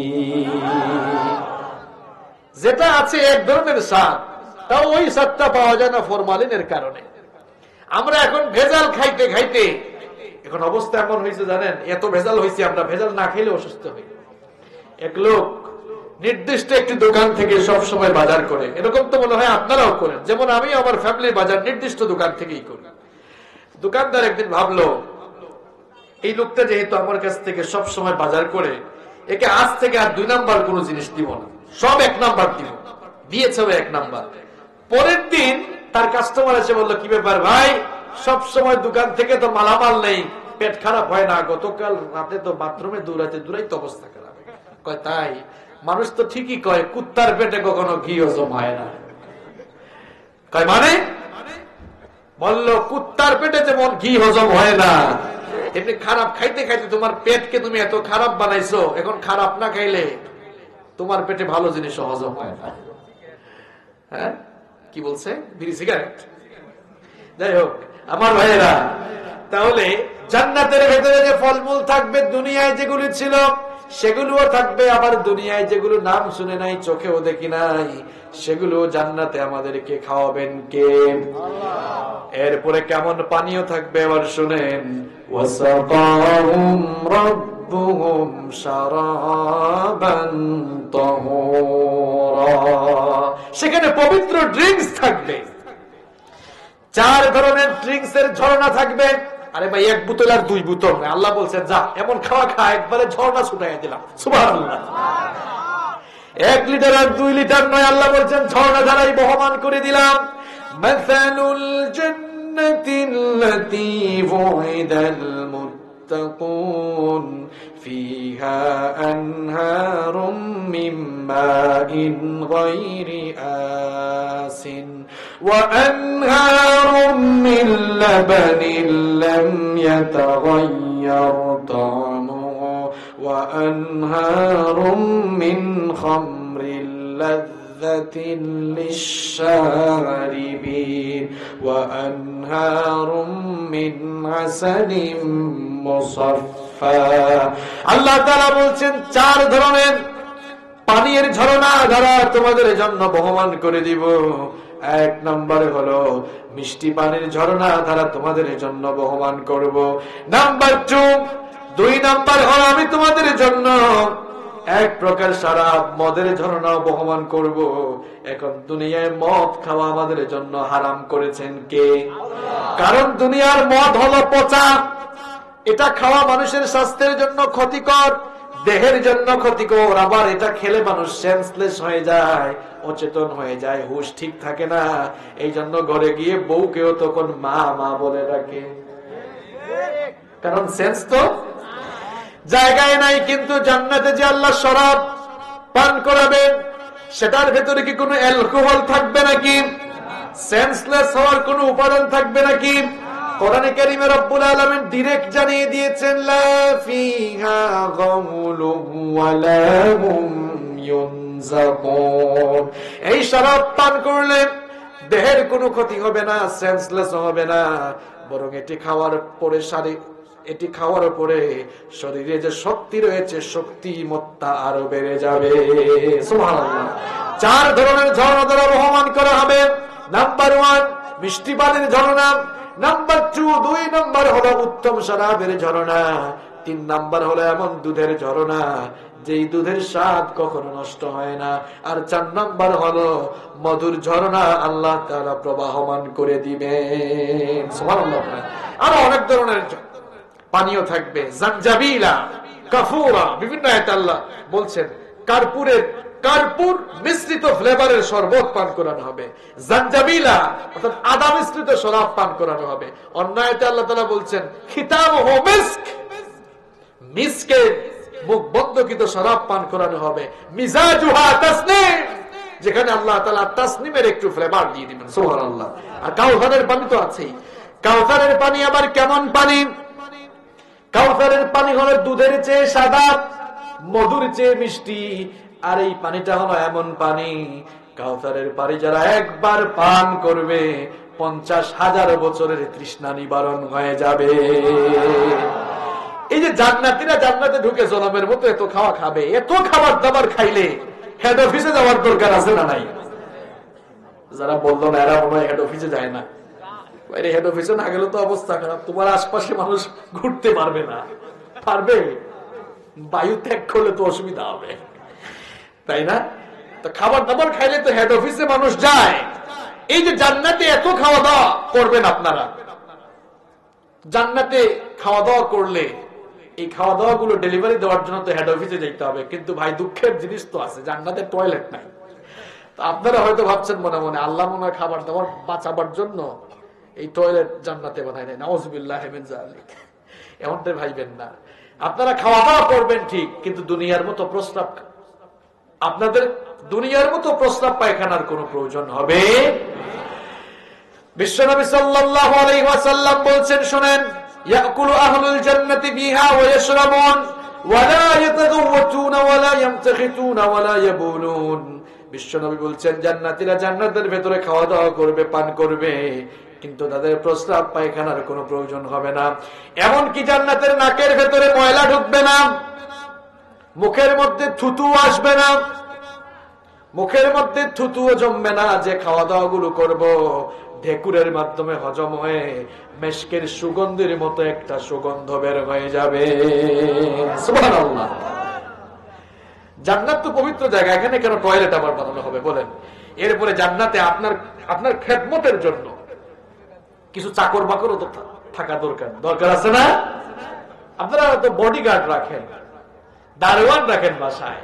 যেটা আছে এক ধরনের স্বাদ, তাও ওই স্বাদটা পাওয়া যায় না ফরমালিনের কারণে। আমরা এখন ভেজাল খাইতে খাইতে এখন অবস্থা এমন হয়েছে জানেন, এত ভেজাল হয়েছে, আমরা ভেজাল না খেলে অসুস্থ হই। এক লোক নির্দিষ্ট একটি দোকান থেকে সব সময় বাজার করে, এরকম তো মনে হয় আপনারাও করেন, যেমন আমি আমার ফ্যামিলির বাজার নির্দিষ্ট দোকান থেকেই করি। দোকানদার একদিন ভাবলো, এই লোকটা যেহেতু আমার কাছ থেকে সব সময় বাজার করে, একে আজ থেকে আর 2 নাম্বার কোনো জিনিস দিব না, সব 1 নাম্বার দিব। দিয়েছে 1 নাম্বার। পরের দিন তার কাস্টমার এসে বললো, কি ব্যাপার ভাই, সব সময় দোকান থেকে তো মালামাল নেই, পেট খারাপ হয় না? গতকাল রাতে তো বাথরুমে দৌড়াইতে অবস্থা খারাপ। কয় তাই? মানুষ তো ঠিকই কয়, কুত্তার পেটে কখনো ঘি হজম হয় না। কয় মানে? বললো কুত্তার পেটে যেমন ঘি হজম হয় না, এমনি খারাপ খাইতে খাইতে তোমার পেটকে তুমি এত খারাপ বানাইছো, এখন খারাপ না খাইলে তোমার পেটে ভালো জিনিস হজম হয় না। হ্যাঁ, কি বলছে? বিড়ি সিগারেট। যাই হোক আমার ভাইয়েরা, তাহলে জান্নাতের ভেতরে যে ফলমূল থাকবে, দুনিয়ায় যেগুলি ছিল সেগুলোও থাকবে, আবার দুনিয়ায় যেগুলো নাম শুনে নাই, চোখেও দেখি নাই, সেগুলো জান্নাতে আমাদেরকে খাওয়াবেন কে? এরপরে কেমন পানীয় থাকবে এবার শুনেন। ওয়াসাকাহুম রাব্বুহুম শারাবান তাহুরা, সেখানে পবিত্র ড্রিঙ্কস থাকবে। 4 ধরনের ড্রিঙ্কস এর ঝর্ণা থাকবে। আরে ভাই, 1 বোতল আর 2 বোতল না, আল্লাহ বলছেন যা এমন খাওয়া খা, একবারে ঝর্ণা ছুটাইয়া দিলাম। সুবহানাল্লাহ। 1 লিটার আর 2 লিটার নয়, আল্লাহ বলছেন ঝর্ণা ধারাই বহমান করে দিলাম। মাসালুল জান্নাতিল্লাতী ওয়াইদাল মুত্তাকুন ফিহা আনহারুম মিন মাইন গায়রি আসিন ওয়া আনহারুম মিন লাবানিন লাম ইয়াতাগায়্যার তা'মুহু ওয়া আনহারুম মিন খামরিল লাযযাতিন লিশ-শারিবিন ওয়া আনহারুম মিন আসালিম মুসাফফা। আল্লাহ তাআলা বলছেন 4 ধরনের পানির ঝর্ণা ধারা তোমাদের জন্য বহমান করে দিব। 1 নম্বর হলো মিষ্টি পানির ঝর্ণা ধারা তোমাদের জন্য বহমান করব। নাম্বার 2 নাম্বার হলো আমি তোমাদের জন্য 1 প্রকার শরাব মদের ঝর্ণা বহমান করব। এখন দুনিয়ায় মদ খাওয়া আমাদের জন্য হারাম করেছেন কে? কারণ দুনিয়ার মদ হলো পচা, এটা খাওয়া মানুষের স্বাস্থ্যের জন্য ক্ষতিকর, দেহের জন্য ক্ষতিকর, আবার এটা খেলে মানুষ সেন্সলেস হয়ে যায়, অচেতন হয়ে যায়, হুঁশ ঠিক থাকে না। এই জন্য ঘরে গিয়ে বউকেও তখন মা মা বলে ডাকে, কারণ সেন্স তো জায়গায় নাই। কিন্তু জান্নাতে যে আল্লাহ শরাব পান করাবেন, সেটার ভেতরে কি কোনো অ্যালকোহল থাকবে নাকি? সেন্সলেস হওয়ার কোনো উপাদান থাকবে নাকি? কোরআনে কারীমে রব্বুল আলামিন ডাইরেক্ট জানিয়ে দিয়েছেন, লা ফিহা গামুলুন ওয়ালা হুম ইউনজাকুন। এই শরাব পান করলে দেহের কোনো ক্ষতি হবে না, সেন্সলেস হবে না, বরং এটি খাওয়ার পরে শরীরে যে শক্তি রয়েছে, শক্তিমত্তা আরো বেড়ে যাবে। সুবহানাল্লাহ। 4 ধরনের ঝর্ণা দ্বারা বহমান করা হবে। নাম্বার 1 মিষ্টি পানির ঝর্ণা, নাম্বার 2 নম্বর হলো উত্তম শরাবের ঝর্ণা, 3 নাম্বার হলো এমন দুধের ঝর্ণা যেই দুধের স্বাদ কখনো নষ্ট হয় না, আর 4 নাম্বার হলো মধুর ঝর্ণা আল্লাহ তাআলা প্রবাহমান করে দিবেন। সুবহানাল্লাহ। আরো অনেক ধরনের পানীয় থাকবে, জানজাবিলা, কাফুরা, বিভিন্ন আয়াতে আল্লাহ বলছেন কার্পুর মিশ্রিত ফ্লেভারের শরবত পান করানো হবে, জানজাবিলা অর্থাৎ আদা মিশ্রিত শরাব পান করানো হবে। অন্য আয়াতে আল্লাহ তাআলা বলছেন খিতামুহু মিস্ক, মিস্কের মুখ বন্ধকিত শরাব পান করানো হবে। মিজাজুহা তাসনিম, যেখানে আল্লাহ তাআলা তাসনিমের একটু ফ্লেভার দিয়ে দিবেন। সুবহানাল্লাহ। আর কাউসারের পানি তো আছেই। কাউসারের পানি আবার কেমন পানি? কাউসারের পানি হলো দুধের চেয়ে সাদা, মধুর চেয়ে মিষ্টি, আর এই পানিটা হলো এমন পানি, কাউসারের পানি যারা একবার পান করবে 50,000 বছরের তৃষ্ণা নিবারণ হয়ে যাবে। এই যে জান্নাতীরা জান্নাতে ঢুকে জনমের মতো এত খাওয়া খাবে, এত খাবার দাবার খাইলে হেড অফিসে যাওয়ার দরকার আছে না নাই? যারা বললো না এরা মনে হয় হেড অফিসে যায় না, বাইরে হেড অফিসে না গেলে তো অবস্থা খারাপ, তোমার আশপাশে মানুষ ঘুরতে পারবে না। পারবে? বায়ু ত্যাগ করলে তো অসুবিধা হবে, তাই না? তো খাবার দাবার খাইলে তো হেড অফিসে মানুষ যায়। এই যে জান্নাতে এত খাওয়া দাওয়া করবেন আপনারা, জান্নাতে খাওয়া দাওয়া করলে এই খাওয়া দাওয়া গুলো ডেলিভারি দেওয়ার জন্য তো হেড অফিসে যেতে হবে, কিন্তু ভাই দুঃখের জিনিস তো আছে, জান্নাতে টয়লেট নাই। তো আপনারা হয়তো ভাবছেন মনে মনে আল্লাহ মনে হয় খাবার দাবার বাঁচাবার জন্য এই টয়লেট জান্নাতে বানায় নাই, নাউযুবিল্লাহ মিন যালিক। এমনটাই ভাইবেন না। আপনারা খাওয়া দাওয়া করবেন ঠিক, কিন্তু দুনিয়ার মতো প্রস্রাব, আপনাদের দুনিয়ার মতো প্রস্রাব পায়খানার কোনো প্রয়োজন হবে। বিশ্বনবী সাল্লাল্লাহু আলাইহি ওয়াসাল্লাম বলছেন, শুনেন, ইয়াকুলু আহলুল জান্নাতি বিহা ওয়া ইয়াশরাবুন ওয়া লা ইয়াতাযাওয়াতুনা ওয়া লা ইয়ামতাখিতুনা ওয়া লা ইয়াবুলুন। বিশ্বনবী বলছেন, জান্নাতীরা জান্নাতের ভেতরে খাওয়া দাওয়া করবে, পান করবে, কিন্তু তাদের প্রস্রাব পায়খানার কোনো প্রয়োজন হবে না। এমনকি জান্নাতের নাকের ভেতরে ময়লা ঢুকবে না, মুখের মধ্যে থুতু আসবে না, মুখের মধ্যে থুতুও জমবে না। যে খাওয়া দাওয়া গুলো করবো ঢেকুরের মাধ্যমে হজম হয়ে মেশকের সুগন্ধের মতো একটা সুগন্ধ বের হয়ে যাবে। সুবহানাল্লাহ। জান্নাত তো পবিত্র জায়গা, এখানে কেন টয়লেট আবার বানানো হবে বলেন? এরপরে জান্নাতে আপনার খেদমতের জন্য কিছু চাকর বাকরও তো থাকা দরকার আছে না? আপনারা তো বডিগার্ড রাখেন, দারোয়ান রাখেন, বাসায়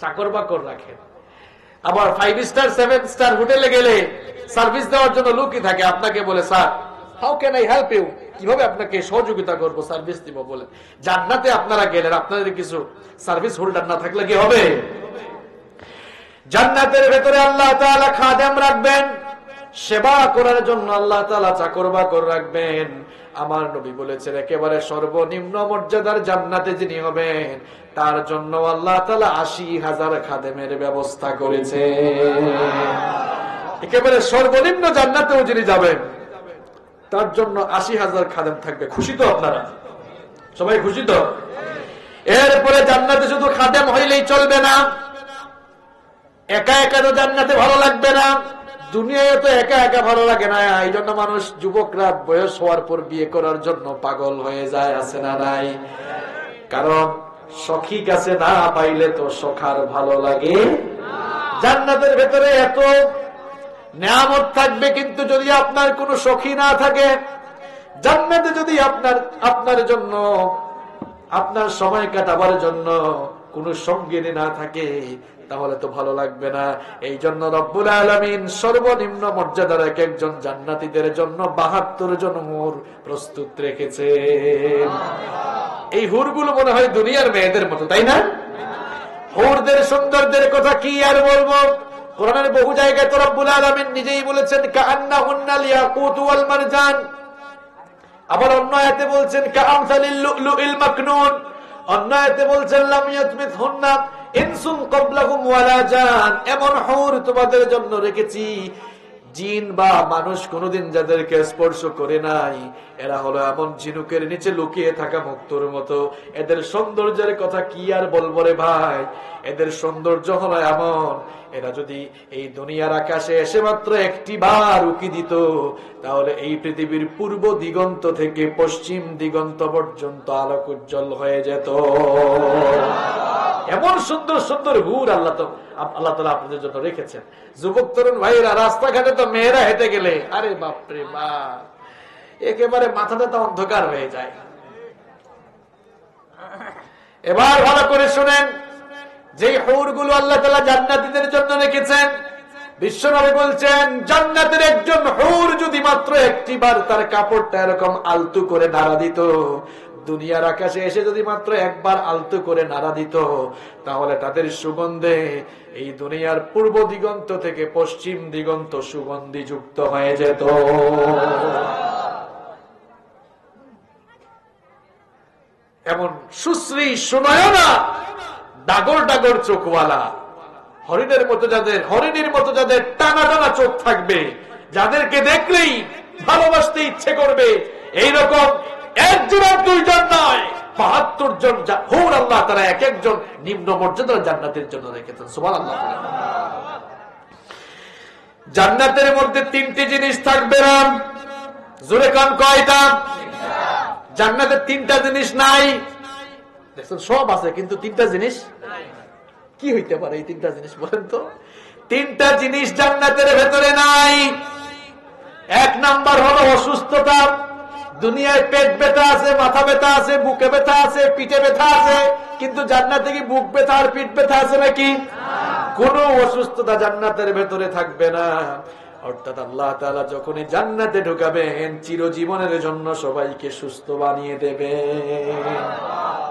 চাকর বাকর রাখেন। আবার 5 স্টার 7 স্টার হোটেলে গেলে সার্ভিস দেওয়ার জন্য লোকই থাকে, আপনাকে বলে, sir how can I help you, কিভাবে আপনাকে সহযোগিতা করব, সার্ভিস দিব বলে। জান্নাতে আপনারা গেলেন, আপনাদের কিছু সার্ভিস হোল্ডার না থাকলে কি হবে? জান্নাতের ভেতরে আল্লাহ তাআলা খাদেম রাখবেন, সেবা করার জন্য আল্লাহ তাআলা চাকর বাকর রাখবেন। আমার নবী বলেছেন, একেবারে সর্বনিম্ন মর্যাদার জান্নাতে যিনি হবেন তার জন্য আল্লাহ তাআলা 80,000 খাদেমের ব্যবস্থা করেছে। একেবারে সর্বনিম্ন জান্নাতেও যিনি যাবেন তার জন্য 80,000 খাদেম থাকবে। খুশি তো আপনারা? সবাই খুশি তো? এরপরে জান্নাতে শুধু খাদেম হইলেই চলবে না, একা একা তো জান্নাতে ভালো লাগবে না। দুনিয়ায় তো একা একা ভালো লাগে না, এই জন্য মানুষ, যুবকরা বয়স হওয়ার পর বিয়ে করার জন্য পাগল হয়ে যায়, আছে না নাই? কারণ সখী কাছে না পাইলে তো সখার ভালো লাগে। জান্নাতের ভেতরে এত নিয়ামত থাকবে, কিন্তু যদি আপনার কোনো সখী না থাকে, জান্নাতে যদি আপনার জন্য, আপনার সময় কাটাবার জন্য কোনো সঙ্গিনী না থাকে, তাহলে তো ভালো লাগবে না। এই জন্য রব্বুল আলামিন সর্বনিম্ন মর্যাদার একজন জান্নাতীদের জন্য 72 জন হুর প্রস্তুত রেখেছে। এই হুরগুলো মনে হয় দুনিয়ার মেয়েদের মতো, তাই না? হুরদের সৌন্দর্যের কথা কি আর বলবো, কোরআনের বহু জায়গায় তো রব্বুল আলামিন নিজেই বলেছেন, কাআন্নাহুন্নাল ইয়াকুত ওয়াল মারজান। আবার অন্য আয়াতে বলছেন কাআমসালিল লুলুইল মাকনুন, অন্য আয়াতে বলছেন লাম ইয়াতমিথহুন্না ইনসুন ক্বাবলাহুম ওয়ালা জান। এমন হুর তোমাদের জন্য রেখেছি, জিন বা মানুষ কোনদিন যাদেরকে স্পর্শ করে নাই। এরা হলো এমন ঝিনুকের নিচে লুকিয়ে থাকা মুক্তোর মতো। এদের সৌন্দর্যের কথা কি আর বলবো রে ভাই, এদের সৌন্দর্য হলো এমন, এরা যদি এই দুনিয়ার আকাশে এসে মাত্র একটি বার উকি দিত, তাহলে এই পৃথিবীর পূর্ব দিগন্ত থেকে পশ্চিম দিগন্ত পর্যন্ত আলোক উজ্জ্বল হয়ে যেত। এমন সুন্দর সুন্দর হুর আল্লাহ তাআলা আপনাদের জন্য রেখেছেন। যুবক তরুণ ভাইরা, রাস্তাঘাটে তো মেয়েরা হেঁটে গেলে, আরে বাপরে বাপ, একেবারে মাথাটা তো অন্ধকার হয়ে যায়। এবার ভালো করে শুনেন, যে হুরগুলো আল্লাহ তাআলা জান্নাতীদের জন্য রেখেছেন, বিশ্বনবী বলছেন, জান্নাতের একজন হুর যদি মাত্র একটিবার তার কাপড়টা এরকম আলতু করে নাড়া দিত, দুনিয়ার আকাশে এসে যদি মাত্র একবার আলতু করে নাড়া দিত, তাহলে তাদের সুগন্ধে এই দুনিয়ার পূর্ব দিগন্ত থেকে পশ্চিম দিগন্ত সুগন্ধি যুক্ত হয়ে যেত। এমন সুশ্রী সুনয়না, ডাগর ডাগর চোখওয়ালা, হরিণের মতো যাদের টানা টানা চোখ থাকবে, যাদেরকে দেখলেই ভালোবাসতে ইচ্ছে করবে, এইরকম একজন আর দুইজন নয়, ৭২ জন হুর আল্লাহ তাআলা এক একজন নিম্ন মর্যাদার জান্নাতের জন্য রেখেছেন। সুবহানাল্লাহ। জান্নাতের মধ্যে 3টি জিনিস থাকবে না। জোরে কান কয়টা? জান্নাতে তিনটা জিনিস নাই। দেখছেন সব আছে কিন্তু তিনটা জিনিস কি হইতে পারে? এই তিনটা জিনিস বলেন তো। তিনটা জিনিস জান্নাতের ভেতরে নাই। এক নাম্বার হলো অসুস্থতা। দুনিয়ায় পেট ব্যথা আছে, মাথা ব্যথা আছে, বুকে ব্যথা আছে, পিঠে ব্যথা আছে, কিন্তু জান্নাতে কি বুক ব্যথা আর পিঠ ব্যথা আছে নাকি? কোনো অসুস্থতা জান্নাতের ভেতরে থাকবে না। অর্থাৎ আল্লাহ তাআলা যখনই জান্নাতে ঢুকাবেন চিরজীবনের জন্য সবাইকে সুস্থ বানিয়ে দেবেন।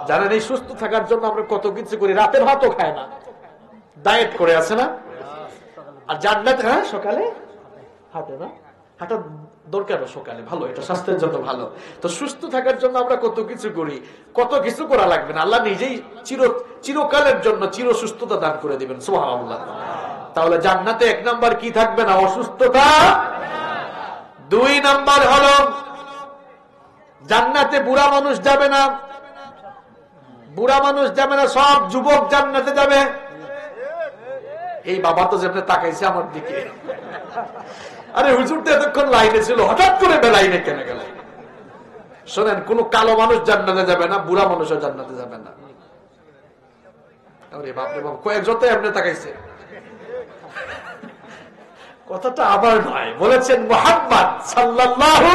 জানেন এই সুস্থ থাকার জন্য আমরা কত কিছু করি, রাতের ভাতও খায় না, ডায়েট করে আছে না? আর জান্নাতে সকালে হাঁটে না, হাঁটা দরকার সকালে, ভালো, এটা স্বাস্থ্যের জন্য ভালো। তো সুস্থ থাকার জন্য আমরা কত কিছু করি, কত কিছু করা লাগবে না, আল্লাহ নিজেই চিরকালের জন্য চির সুস্থতা দান করে দিবেন। সুবহানাল্লাহ। তাহলে জান্নাতে এক নাম্বার কি থাকবে না? অসুস্থতা। দুই নাম্বার হলো জান্নাতে বুড়া মানুষ যাবে না। বুড়া মানুষ যাবে না, সব যুবক জান্নাতে যাবে। এই বাবা তো যেমন তাকাইছে আমার দিকে, আরে হুজুর তো এতক্ষণ লাইনে ছিল, হঠাৎ করে বেলাইনে কেন গেল? শোনেন, কোন কালো মানুষ জান্নাতে যাবে না, বুড়া মানুষও জান্নাতে যাবে না। আরে বাপরে বাপ, কয়েকজন এমনি তাকাইছে। কথাটা আবার নয়, বলেছেন মুহাম্মদ সাল্লাল্লাহু।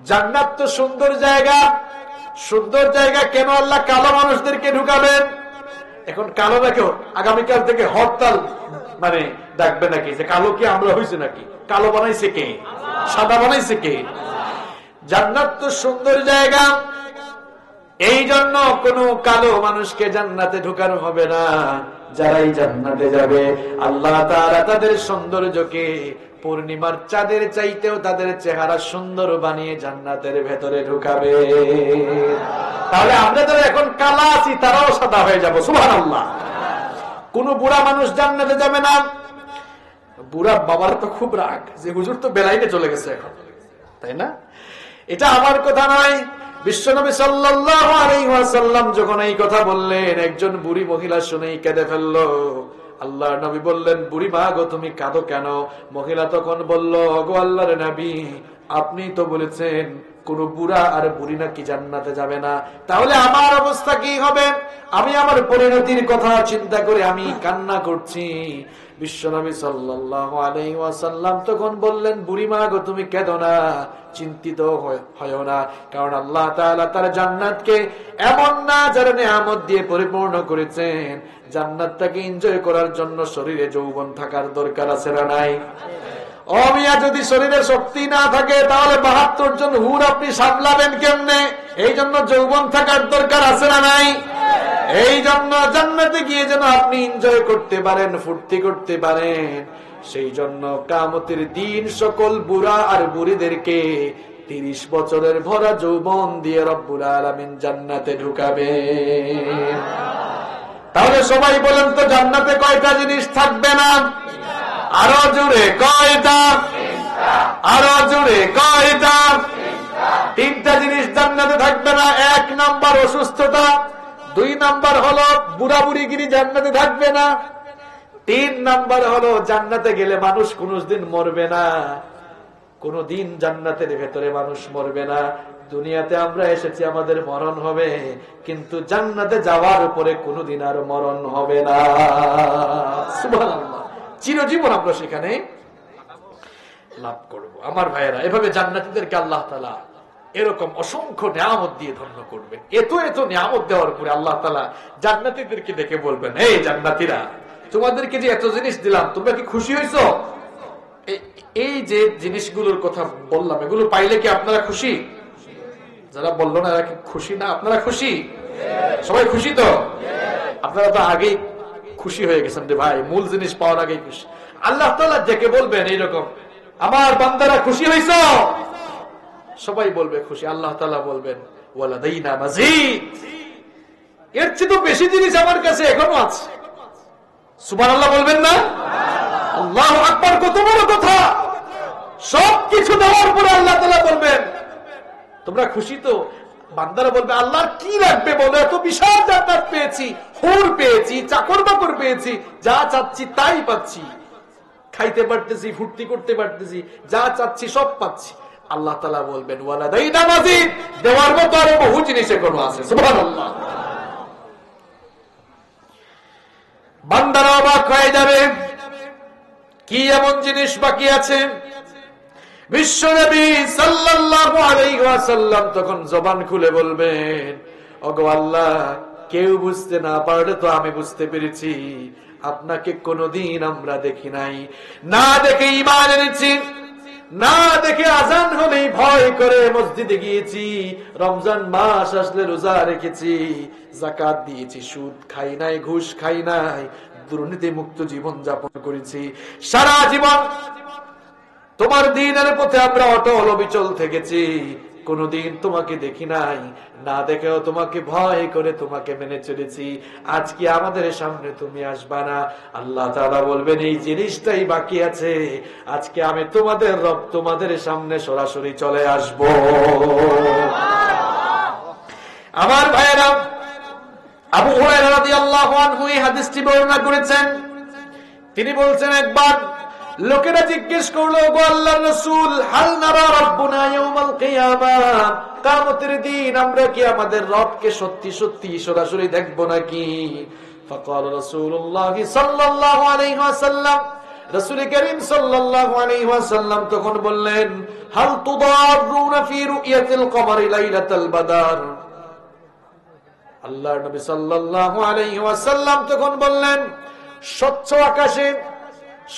জান্নাত তো সুন্দর জায়গা। সুন্দর জায়গা কেন আল্লাহ কালো মানুষদেরকে ঢুকাবেন? এখন কালো নাকি আগামীকাল থেকে হরতাল মানে ডাকবে নাকি যে কালো কি আমরা হয়েছে নাকি? কালো বানাইছে কে? সাদা বানাইছে কে? জান্নাত তো সুন্দর জায়গা, এই জন্য কোন কালো মানুষকে জান্নাতে ঢুকানো হবে না। যারাই জান্নাতে যাবে আল্লাহ তাআলা তাদের সৌন্দর্যকে পূর্ণিমার চাঁদের চাইতেও তাদের চেহারা সুন্দর বানিয়ে জান্নাতের ভেতরে ঢুকাবে। তাহলে আমরা যারা এখন কালা আছি তারাও সাদা হয়ে যাব। সুবহানাল্লাহ। কোন বুড়া মানুষ জান্নাতে যাবে না। বুড়া বাবার তো খুব রাগ যে হুজুর তো বেলাইনে চলে গেছে এখন, তাই না? এটা আমার কথা নয়। বিশ্বনবী সাল্লাল্লাহু আলাইহি ওয়াসাল্লাম যখন এই কথা বললেন, একজন বুড়ি মহিলা শুনেই কেঁদে ফেললো। আল্লাহর নবী বললেন, বুড়ি মা গো তুমি কাঁদো কেন? মহিলা তখন বলল, গো আল্লাহর নবী, আপনি তো বলেছেন কোন বুড়া আর বুড়ি নাকি জান্নাতে যাবে না, তাহলে আমার অবস্থা কি হবে? আমি আমার পরিণতির কথা চিন্তা করে আমি কান্না করছি। বিশ্বনবী সাল্লাল্লাহু আলাইহি ওয়াসাল্লাম তখন বললেন, বুড়ি মা গো তুমি কেঁদো না, চিন্তিত হয়ো না, কারণ আল্লাহ তাআলা তার জান্নাতকে এমন না যারা নিয়ামত দিয়ে পরিপূর্ণ করেছেন। জান্নাতটাকে এনজয় করার জন্য শরীরে যৌবন থাকার দরকার আছে না নাই? ও মিয়া, যদি শরীরে শক্তি না থাকে তাহলে 72 জন হুর আপনি সামলাবেন কেমনে? এই জন্য যৌবন থাকার দরকার আছে না নাই? এই জন্য জান্নাতে গিয়ে যেন আপনি এনজয় করতে পারেন, ফুর্তি করতে পারেন, সেই জন্য কিয়ামতের দিন সকল বুড়া আর বুড়িদেরকে 30 বছরের ভরা যৌবন দিয়ে রব্বুল আলামিন জান্নাতে ঢুকাবে। তাহলে সবাই বলেন তো জান্নাতে কয়টা জিনিস থাকবে না? আরো জোরে কয়টা? আরো জোরে কয়টা? তিনটা জিনিস জান্নাতে থাকবে না। এক নাম্বার অসুস্থতা, দুই নাম্বার হলো বুড়া বুড়িগিরি জান্নাতে থাকবে না, তিন নাম্বার হলো জান্নাতে গেলে মানুষ কোনদিন মরবে না। কোনদিন জান্নাতের ভেতরে মানুষ মরবে না। দুনিয়াতে আমরা এসেছি আমাদের মরণ হবে, কিন্তু জান্নাতে যাওয়ার পরে কোনদিন আর মরণ হবে না। সুবহানাল্লাহ। চিরজীবন আমরা সেখানে লাভ করব। আমার ভাইয়েরা, এভাবে জান্নাতীদেরকে আল্লাহ তাআলা এরকম অসংখ্য নিয়ামত দিয়ে ধন্য করবেন। এত এত নিয়ামত দেওয়ার পরে আল্লাহ তাআলা জান্নাতীদেরকে ডেকে বলবেন, এই জান্নাতীরা, তোমাদেরকে যে এত জিনিস দিলাম তোমরা কি খুশি হইছো? এই যে জিনিসগুলোর কথা বললাম এগুলো পাইলে কি আপনারা খুশি? যারা বললো না এরা কি খুশি না? আপনারা খুশি? সবাই খুশি তো? আপনারা তো আগেই খুশি হয়ে গেছেন রে ভাই, মূল জিনিস পাওয়ার আগেই খুশি। আল্লাহ তাআলা ডেকে বলবেন এইরকম, আমার বান্দারা খুশি হইছো? সবাই বলবে খুশি। আল্লাহ তাআলা বলবেন, ওয়ালাদাইনা মাজিদ, এর চেয়ে তো বেশি জিনিস আমার কাছে এখনো আছে। সুবহানাল্লাহ বলবেন না? আল্লাহু আকবার, কত বড় কথা! সবকিছু দেওয়ার পরে আল্লাহ তাআলা বলবেন, তোমরা খুশি তো? বান্দারা বলবে, আল্লাহর কি লাগবে বলো, এত বিশাল জান্নাত পেয়েছি, হুর পেয়েছি, চাকর বাকর পেয়েছি, যা চাচ্ছি তাই পাচ্ছি, খাইতে পারতেছি, ফুর্তি করতে পারতেছি, যা চাচ্ছি সব পাচ্ছি। আল্লাহ তাআলা বলবেন ওয়ালাদাইনা মাজিদ, দেওয়ার মতো আরো বহু জিনিস এখনো আছে। সুবহানাল্লাহ। বান্দারা অবাক হয়ে যাবে, কি এমন জিনিস বাকি আছে। বিশ্বনবী সাল্লাল্লাহু আলাইহি ওয়াসাল্লাম তখন জবান খুলে বলবেন, ওগো আল্লাহ, কেউ বুঝতে না পারলে তো আমি বুঝতে পেরেছি, আপনাকে কোনদিন আমরা দেখি নাই, না দেখে ঈমান এনেছি, না দেখে আজান হলেই ভয় করে মসজিদে গিয়েছি, রমজান মাস আসলে রোজা রেখেছি, যাকাত দিয়েছি, সুদ খাই নাই, ঘুষ খাই নাই, দুর্নীতি মুক্ত জীবন যাপন করেছি, সারা জীবন তোমার দ্বীনের পথে আমরা অটল অবিচল থেকেছি, কোনদিন তোমাকে দেখি নাই, না দেখেও তোমাকে ভয় করে তোমাকে মেনে চলেছি, আজকে আমাদের সামনে তুমি আসবা না। আল্লাহ তাআলা বলবেন, এই জিনিসটাই বাকি আছে, আজকে আমি তোমাদের রব তোমাদের সামনে সরাসরি চলে আসব। আমার ভাইয়েরা, আবু হুরায়রা রাদিয়াল্লাহু আনহু এই হাদিসটি বর্ণনা করেছেন। তিনি বলছেন, একবার লোকেরা জিজ্ঞেস করলো, গো আল্লাহর রাসূল, হাল নারা রাব্বুনা ইয়াউমাল কিয়ামাহ, কিয়ামতের দিন আমরা কি আমাদের রবকে সত্যি সত্যি সরাসরি দেখব নাকি? ফাকাল রাসূলুল্লাহ সাল্লাল্লাহু আলাইহি ওয়াসাল্লাম, রাসূল করিম সাল্লাল্লাহু আলাইহি ওয়াসাল্লাম তখন বললেন, হাল তুদাররুনা ফি রু'য়াতিল কমারি লাইলাতাল বাদর। আল্লাহর নবী সাল্লাল্লাহু আলাইহি ওয়াসাল্লাম তখন বললেন,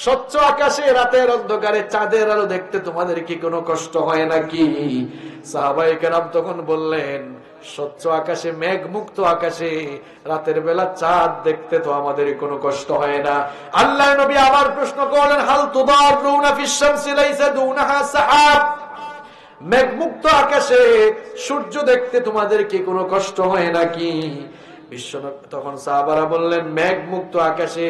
স্বচ্ছ আকাশে রাতের অন্ধকারে চাঁদের আলো দেখতে তোমাদের কি কোনো কষ্ট হয় নাকি? সাহাবায়ে কেরাম তখন বললেন, স্বচ্ছ আকাশে, মেঘমুক্ত আকাশে রাতের বেলা চাঁদ দেখতে তো আমাদের কোনো কষ্ট হয় না। আল্লাহর নবী আবার প্রশ্ন করলেন, হাল তুদাররুনা ফিশ শামসি লাইসা দুনাহা সাহাব, মেঘমুক্ত আকাশে সূর্য দেখতে তোমাদের কি কোনো কষ্ট হয় নাকি? বিশ্বনবী তখন সাহাবারা বললেন, মেঘমুক্ত আকাশে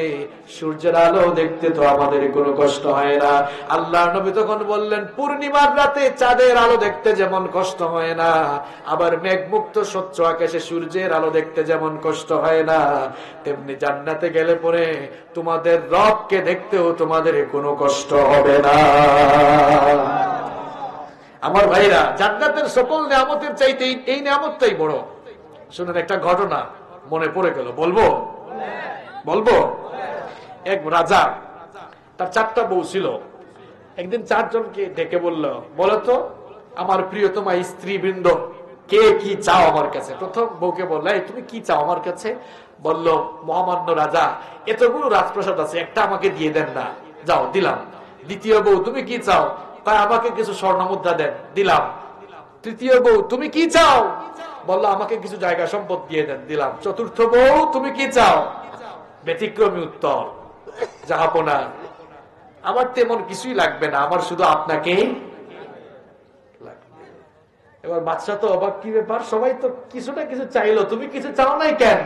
সূর্যের আলো দেখতে তো আমাদের কোনো কষ্ট হয় না। আল্লাহর নবী তখন বললেন, পূর্ণিমার রাতে চাঁদের আলো দেখতে যেমন কষ্ট হয় না, আবার মেঘমুক্ত স্বচ্ছ আকাশে সূর্যের আলো দেখতে যেমন কষ্ট হয় না, তেমনি জান্নাতে গেলে পরে তোমাদের রবকে দেখতেও তোমাদের কোনো কষ্ট হবে না। আমার ভাইরা, জান্নাতের সকল নিয়ামতের চাইতে এই নিয়ামতটাই বড়। শুনুন, একটা ঘটনা মনে পড়ে গেল, বলবো। এক রাজা, তার 4টা বউ ছিল। একদিন 4 জনকে ডেকে বলল, বলতো আমার প্রিয়তমা স্ত্রী বৃন্দ, কে কি চাও আমার কাছে? প্রথম বউকে বলল, তুমি কি চাও আমার কাছে? বলল, মহামান্য রাজা, এতগুলো রাজপ্রাসাদ আছে, একটা আমাকে দিয়ে দেন না। যাও, দিলাম। দ্বিতীয় বউ, তুমি কি চাও? তাই আমাকে কিছু স্বর্ণ মুদ্রা দেন, দিলাম। তৃতীয় বউ, তুমি কি চাও? বললো, আমাকে কিছু জায়গা সম্পদ দিয়ে দেন, দিলাম। চতুর্থ বউ, তুমি কি চাও? ব্যতিক্রমী উত্তর, জাহাপনা, আমার তেমন কিছুই লাগবে না, আমার শুধু আপনাকে লাগবে। এবার বাদশা তো অবাক, কি ব্যাপার, সবাই তো কিছু না কিছু চাইলো, তুমি কিছু চাও নাই কেন?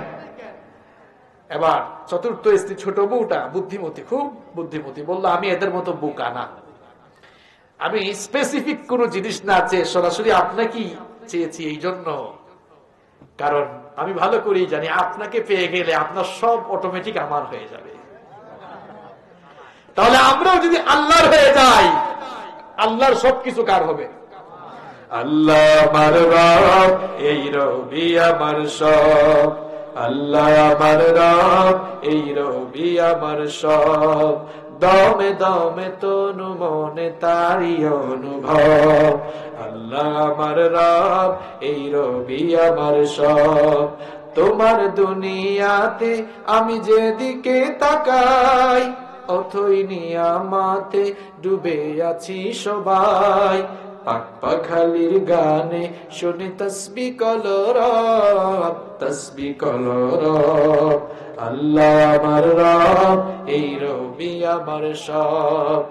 এবার চতুর্থ স্ত্রী, ছোট বউটা বুদ্ধিমতী, খুব বুদ্ধিমতী, বললো, আমি এদের মতো বোকা না, আমি স্পেসিফিক কোন জিনিস না চেয়ে সরাসরি আপনাকে চেয়েছি, এই জন্য, কারণ আমি ভালো করেই জানি আপনাকে পেয়ে গেলে আপনার সব অটোমেটিক আমার হয়ে যাবে। তাহলে আমরাও যদি আল্লাহর হয়ে যাই, আল্লাহর সবকিছু কার হবে? আল্লাহ আমার রব, এই রবি আমার সব, আল্লাহ আমার রব, এই রবি আমার সব, দমে দমে তনু মনে তারি অনুভব, আল্লাহ আমার রব, এই রবি আমার সব। তোমার দুনিয়াতে আমি যেদিকে তাকাই, অথই নিয়ামতে ডুবে আছি সবাই, পাক পাখালির গানে শুনে তসবিহ কলরব, তসবিহ কলরব, আল্লাহ আমার রব, এই রবি আমার সব,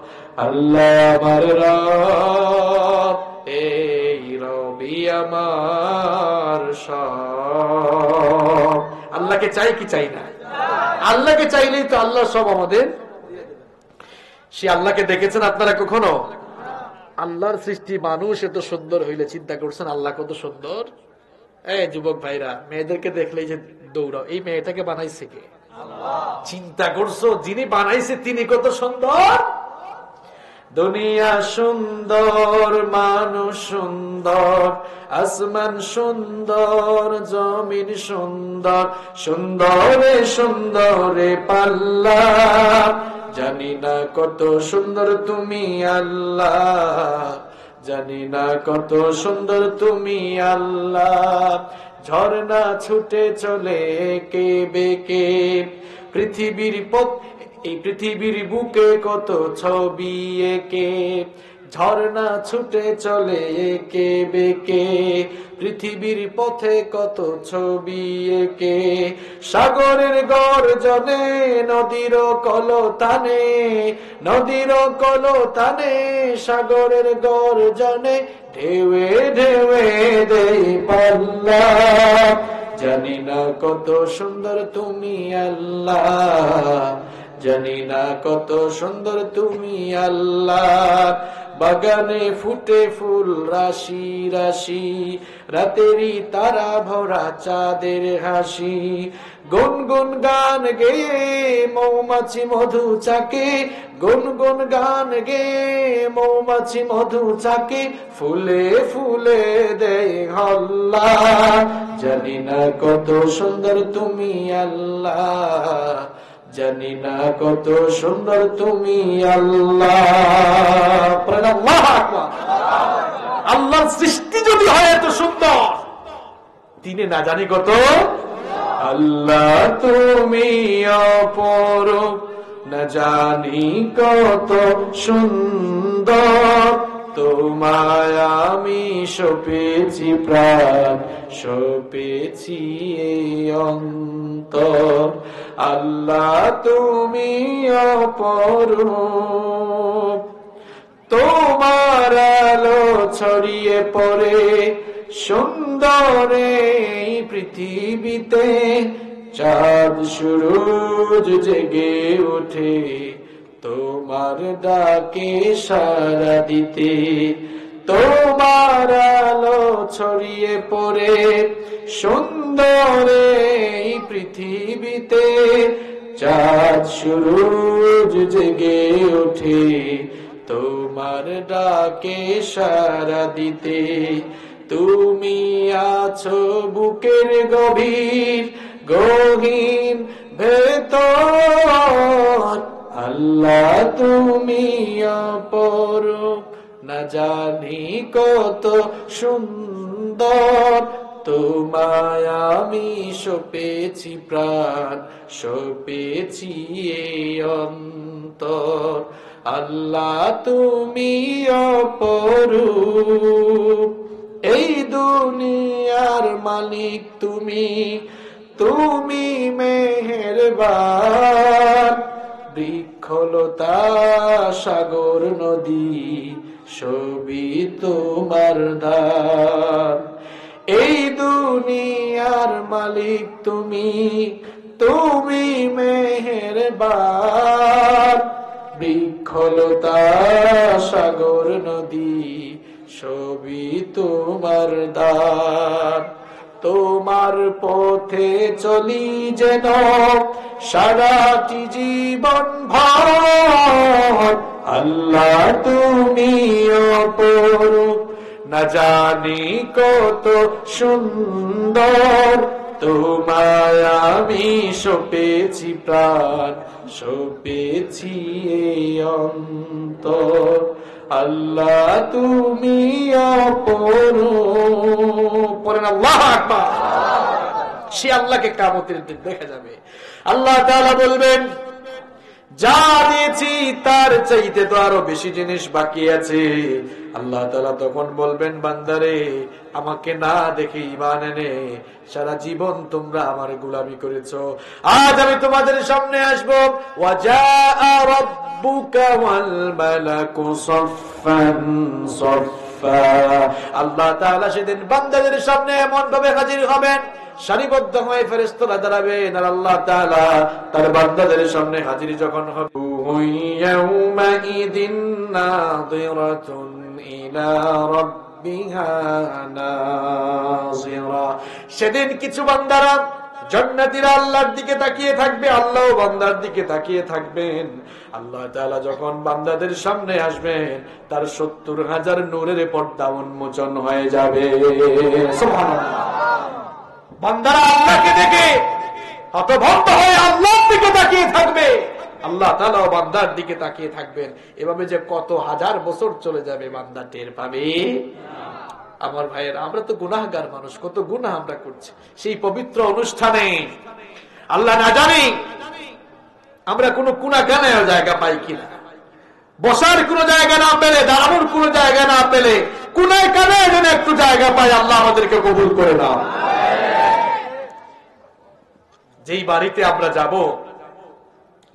আল্লাহ আমার রব, এই রবি আমার সব। আল্লাহকে চাই কি চাই না? আল্লাহকে চাইলেই তো আল্লাহ সব আমাদের। সে আল্লাহকে দেখেছেন আপনারা কখনো? আল্লাহর সৃষ্টি মানুষ এত সুন্দর হইলে চিন্তা করছেন আল্লাহ কত সুন্দর। এই যুবক ভাইরা, মেয়েদেরকে দেখলেই যে দৌড়াও, এই মেয়েটাকে বানাইছে কে? চিন্তা করছো, যিনি বানাইছে তিনি কত সুন্দর। দুনিয়া সুন্দর, মানুষ সুন্দর, আসমান সুন্দর, জমিন সুন্দর, সুন্দরে সুন্দরে পাল্লা। জানি না কত সুন্দর তুমি আল্লাহ, জানি না কত সুন্দর তুমি আল্লাহ। ঝর্ণা ছুটে চলে কে বেকে পৃথিবীর এই পৃথিবীর বুকে কত ছবি এঁকে। ঝর্ণা ছুটে চলে কে বেকে পৃথিবীর পথে কত ছবি এঁকে। সাগরের গর্জনে নদীর কলতানে, নদীর কলতানে সাগরের গর্জনে ঢেউে ঢেউে দেই পাল্লা। জানি না কত সুন্দর তুমি আল্লাহ, জানি না কত সুন্দর তুমি আল্লাহ। বাগানে ফুটে ফুল রাশি রাশি, রাতেরই তারা ভরা চাঁদের হাসি। গুনগুন গান গেয়ে মৌমাছি মধু চাকে, গুনগুন গান গেয়ে মৌমাছি মধু চাকে। ফুলে ফুলে দেয় হল্লা। জানি না কত সুন্দর তুমি আল্লাহ, জানি না কত সুন্দর তুমি আল্লাহ। আল্লাহর সৃষ্টি যদি হয় এত সুন্দর, তিনি না জানি কত। আল্লাহ তুমি অপরূপ, না জানি কত সুন্দর। তোমায় আমি সপেছি প্রাণ, সপেছি এই অন্তর। আল্লাহ তুমি অপরূপ, তোমার আলো ছড়িয়ে পড়ে সুন্দরে পৃথিবীতে। চাঁদ সূরজ জেগে ওঠে তোমার ডাকে সাড়া দিতে। তোমার আলো ছড়িয়ে পড়ে সুন্দরে পৃথিবীতে। চাঁদ সূরজ জেগে ওঠে তোমার ডাকে সাড়া দিতে। তুমি আছো বুকের গভীর গহীন ভেতর। আল্লাহ তুমি অপরূপ, না জানি কত সুন্দর। তোমায় আমি সপেছি প্রাণ, সপেছি এই অন্তর। আল্লাহ তুমি অপরূপ, এই দুনিয়ার মালিক তুমি, তুমি মেহেরবান। বৃক্ষলতা সাগর নদী সবই তোমার দান। এই দুনিয়ার মালিক তুমি, তুমি মেহেরবান। বৃক্ষলতা সাগর নদী সবই তোমার দান। তোমার পথে চলি যেন সারাটি জীবন ভর। আল্লাহ তুমি অপরূপ, না জানি কত সুন্দর। তোমায় আমি সপেছি প্রাণ, সপেছি এই অন্তর। আল্লাহ তুমি অপরূপ। পড়েন আল্লাহু আকবার। সে আল্লাহকে কিয়ামতের দিন দেখা যাবে। আল্লাহ তাআলা বলবেন, যা দিয়েছি তার চাইতে তো আরো বেশি জিনিস বাকি আছে। আল্লাহ তাআলা তখন বলবেন, বান্দারে আমাকে না দেখে ঈমান এনে সারা জীবন তোমরা আমার গোলামি করেছো। আজ আমি তোমাদের সামনে আসবো, ওয়াজা রাব্বুকা ওয়াল মালাকু সাফফান সাফফা। আল্লাহ তাআলা সেদিন বান্দাদের সামনে এমন ভাবে হাজির হবেন, সারিবদ্ধ হয়ে ফেরেশতারা দাঁড়াবেন, আর আল্লাহ তাআলা তার বান্দাদের সামনে হাজির যখন হবে, ইয়াউমাইদিন নাযিরাতুন ইলা রাব্বিহা নাযিরা। সেদিন কিছু বান্দারা জান্নাতীরা আল্লাহর দিকে তাকিয়ে থাকবে, আল্লাহও বান্দার দিকে তাকিয়ে থাকবেন। আল্লাহ তাআলা যখন বান্দাদের সামনে আসবেন, তার 70,000 নূরের পর্দা উন্মোচন হয়ে যাবে। সুবহানাল্লাহ। বান্দারা আল্লাহকে দেখে হতভম্ব হয়ে আল্লাহর দিকে তাকিয়ে থাকবে, আল্লাহ তাআলাও বান্দার দিকে তাকিয়ে থাকবেন। এভাবে যে কত হাজার বছর চলে যাবে বান্দা টের পাবে। আমার ভাইয়েরা, আমরা তো গুনাহগার মানুষ, কত গুনাহ আমরা করছি। সেই পবিত্র অনুষ্ঠানে আল্লাহ না জানি আমরা কোনো কুনাকানায় জায়গা পাই কিনা, বসার কোনো জায়গা না পেলে, দাঁড়ানোর কোনো জায়গা না পেলে, কুনায় কানায় যেন একটু জায়গা পাই। আল্লাহ আমাদেরকে কবুল করে নাও। যেই বাড়িতে আমরা যাব,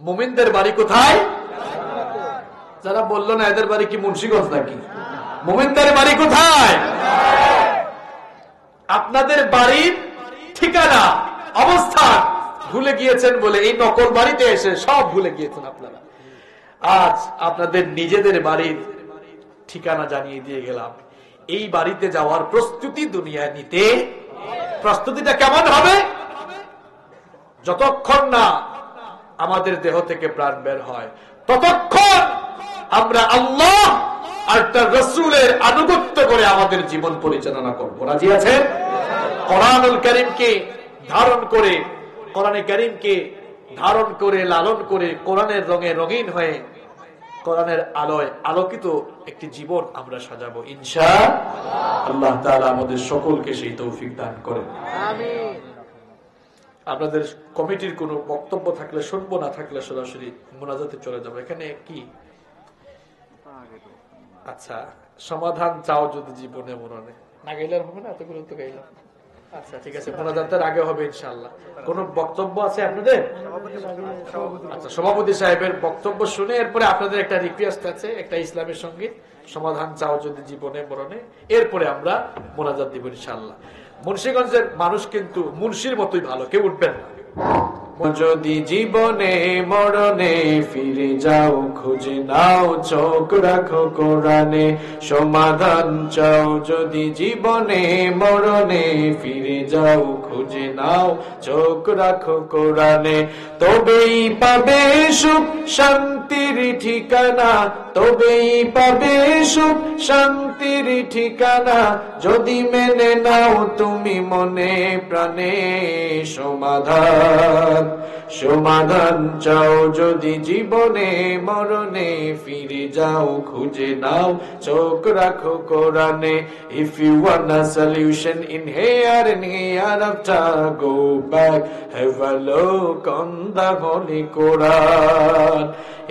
মুমিনদের বাড়ি কোথায়? যারা বললো না এদের বাড়ি কি মুন্সিগঞ্জ নাকি, মুমিনদের বাড়ি কোথায়? আপনাদের বাড়ির ঠিকানা, অবস্থান ভুলে গিয়েছেন বলে এই নকল বাড়িতে এসে সব ভুলে গিয়েছেন আপনারা। আজ আপনাদের নিজেদের বাড়ির ঠিকানা জানিয়ে দিয়ে গেলাম। এই বাড়িতে যাওয়ার প্রস্তুতি দুনিয়ায় নিতে, প্রস্তুতিটা কেমন হবে? যতক্ষণ না আমাদের দেহ থেকে প্রাণ বের হয়, ততক্ষণ আমরা আল্লাহ আর তার রাসূলের আনুগত্য করে আমাদের জীবন পরিচালনা করব। রাজি আছেন? কোরআনুল কারীমকে ধারণ করে, কোরআনে কারীমকে ধারণ করে, লালন করে, কোরআনের রঙে রঙিন হয়ে, কোরআনের আলোয় আলোকিত একটি জীবন আমরা সাজাবো ইনশাআল্লাহ। আল্লাহ তাআলা আমাদের সকলকে সেই তৌফিক দান করেন। আমিন। আপনাদের কমিটির কোনো বক্তব্য থাকলে শুনবো, না থাকলে সরাসরি মুনাজাতে চলে যাবো। এখানে কি আচ্ছা, সমাধান চাও যদি জীবনে মরণে, না গাইলে হবে না, এতগুলো তো গাইলাম। আচ্ছা ঠিক আছে, মুনাজাতের আগে হবে ইনশাআল্লাহ। কোন বক্তব্য আছে আপনাদের? আচ্ছা, সভাপতি সাহেবের বক্তব্য শুনে এরপরে আপনাদের একটা রিকোয়েস্ট আছে, একটা ইসলামের সঙ্গীত, সমাধান চাও যদি জীবনে মরণে, এরপরে আমরা মুনাজাত দিব ইনশাআল্লাহ। মুন্সিগঞ্জের মানুষ কিন্তু মুন্সির মতোই ভালো, কেউ উঠবেন না। যদি জীবনে মরণে ফিরে যাও, খুঁজে নাও, চোখ রাখো কোরআনে, সমাধান চাও যদি জীবনে মরণে ফিরে যাও, খুঁজে নাও, চোখ রাখো কোরআনে, তবেই পাবে সুখ শান্তির ঠিকানা, তবেই পাবে সুখ শান্তির ঠিকানা, যদি মেনে নাও তুমি মনে প্রাণে সমাধান। সমাধান চাও যদি জীবনে মরণে ফিরে যাও, খুঁজে নাও, চোখ রাখো কোরআনে। If you want a solution in here and hereafter, go back, have a look on the Holy Quran.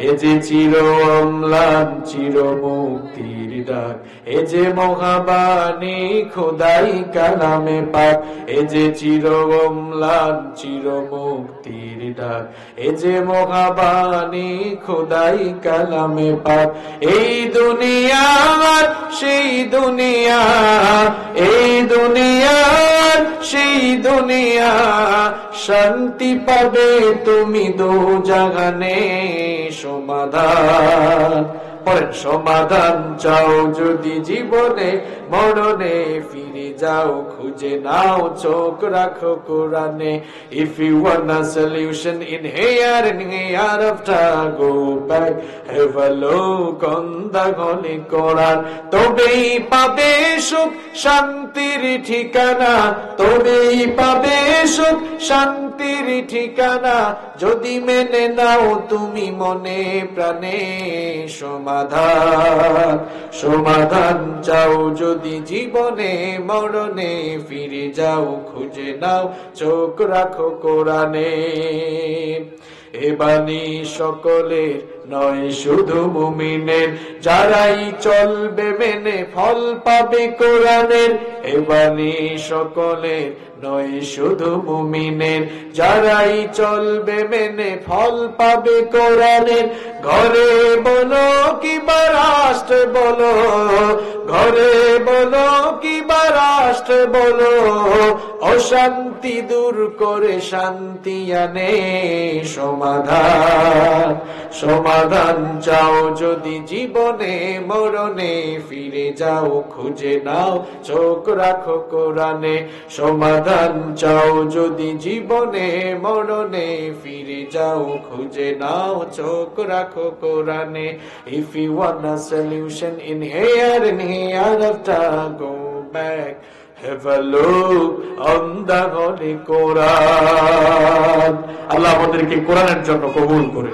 এ যে চির অম্লান চির মুক্তির ডাক, এ যে মহাবাণী খোদাই কালামে পাক, এ যে চির অম্লান চির মুক্তির ডাক, এ যে মহাবাণী খোদাই কালামে পাক। এই দুনিয়ার সেই দুনিয়া, এই দুনিয়ার সেই দুনিয়া, শান্তি পাবে তুমি দোজাহানে সমাধান। পরের সমাধান চাও যদি জীবনে মরণে ফিরে যাও, খুঁজে নাও, চোখ রাখো কোরআনে। If you want a solution in here and hereafter, go back, have a look on the Holy Quran. তবেই পাবে সুখ শান্তির ঠিকানা, তবেই পাবে সুখ শান্তির ঠিকানা, যদি মেনে নাও তুমি মনে প্রাণে সমাধান। সমাধান চাও যদি জীবনে মরণে ফিরে যাও, খুঁজে নাও, চোখ রাখো কোরআনে। এ বাণী সকলের নয় শুধু মুমিনের, যারাই চলবে মেনে ফল পাবে কোরআনের। এ বাণী সকলের নয় শুধু মুমিনের, যারাই চলবে মেনে ফল পাবে কোরআনের। ঘরে বলো কিংবা রাষ্ট্রে বলো, ঘরে বলো কিবা রাষ্ট্রে বলো, অশান্তি দূর করে শান্তি আনে সমাধান। সমাধান চাও যদি জীবনে মরণে, ফিরে যাও খুঁজে নাও চোখ রাখো কোরআনে। সমাধান চাও যদি জীবনে মরণে, ফিরে যাও খুঁজে নাও চোখ রাখো কোরআনে। If you want a solution in here and hereafter, go back, have a look on the Holy Quran. আল্লাহ আমাদেরকে কোরআনের জন্য কবুল করে।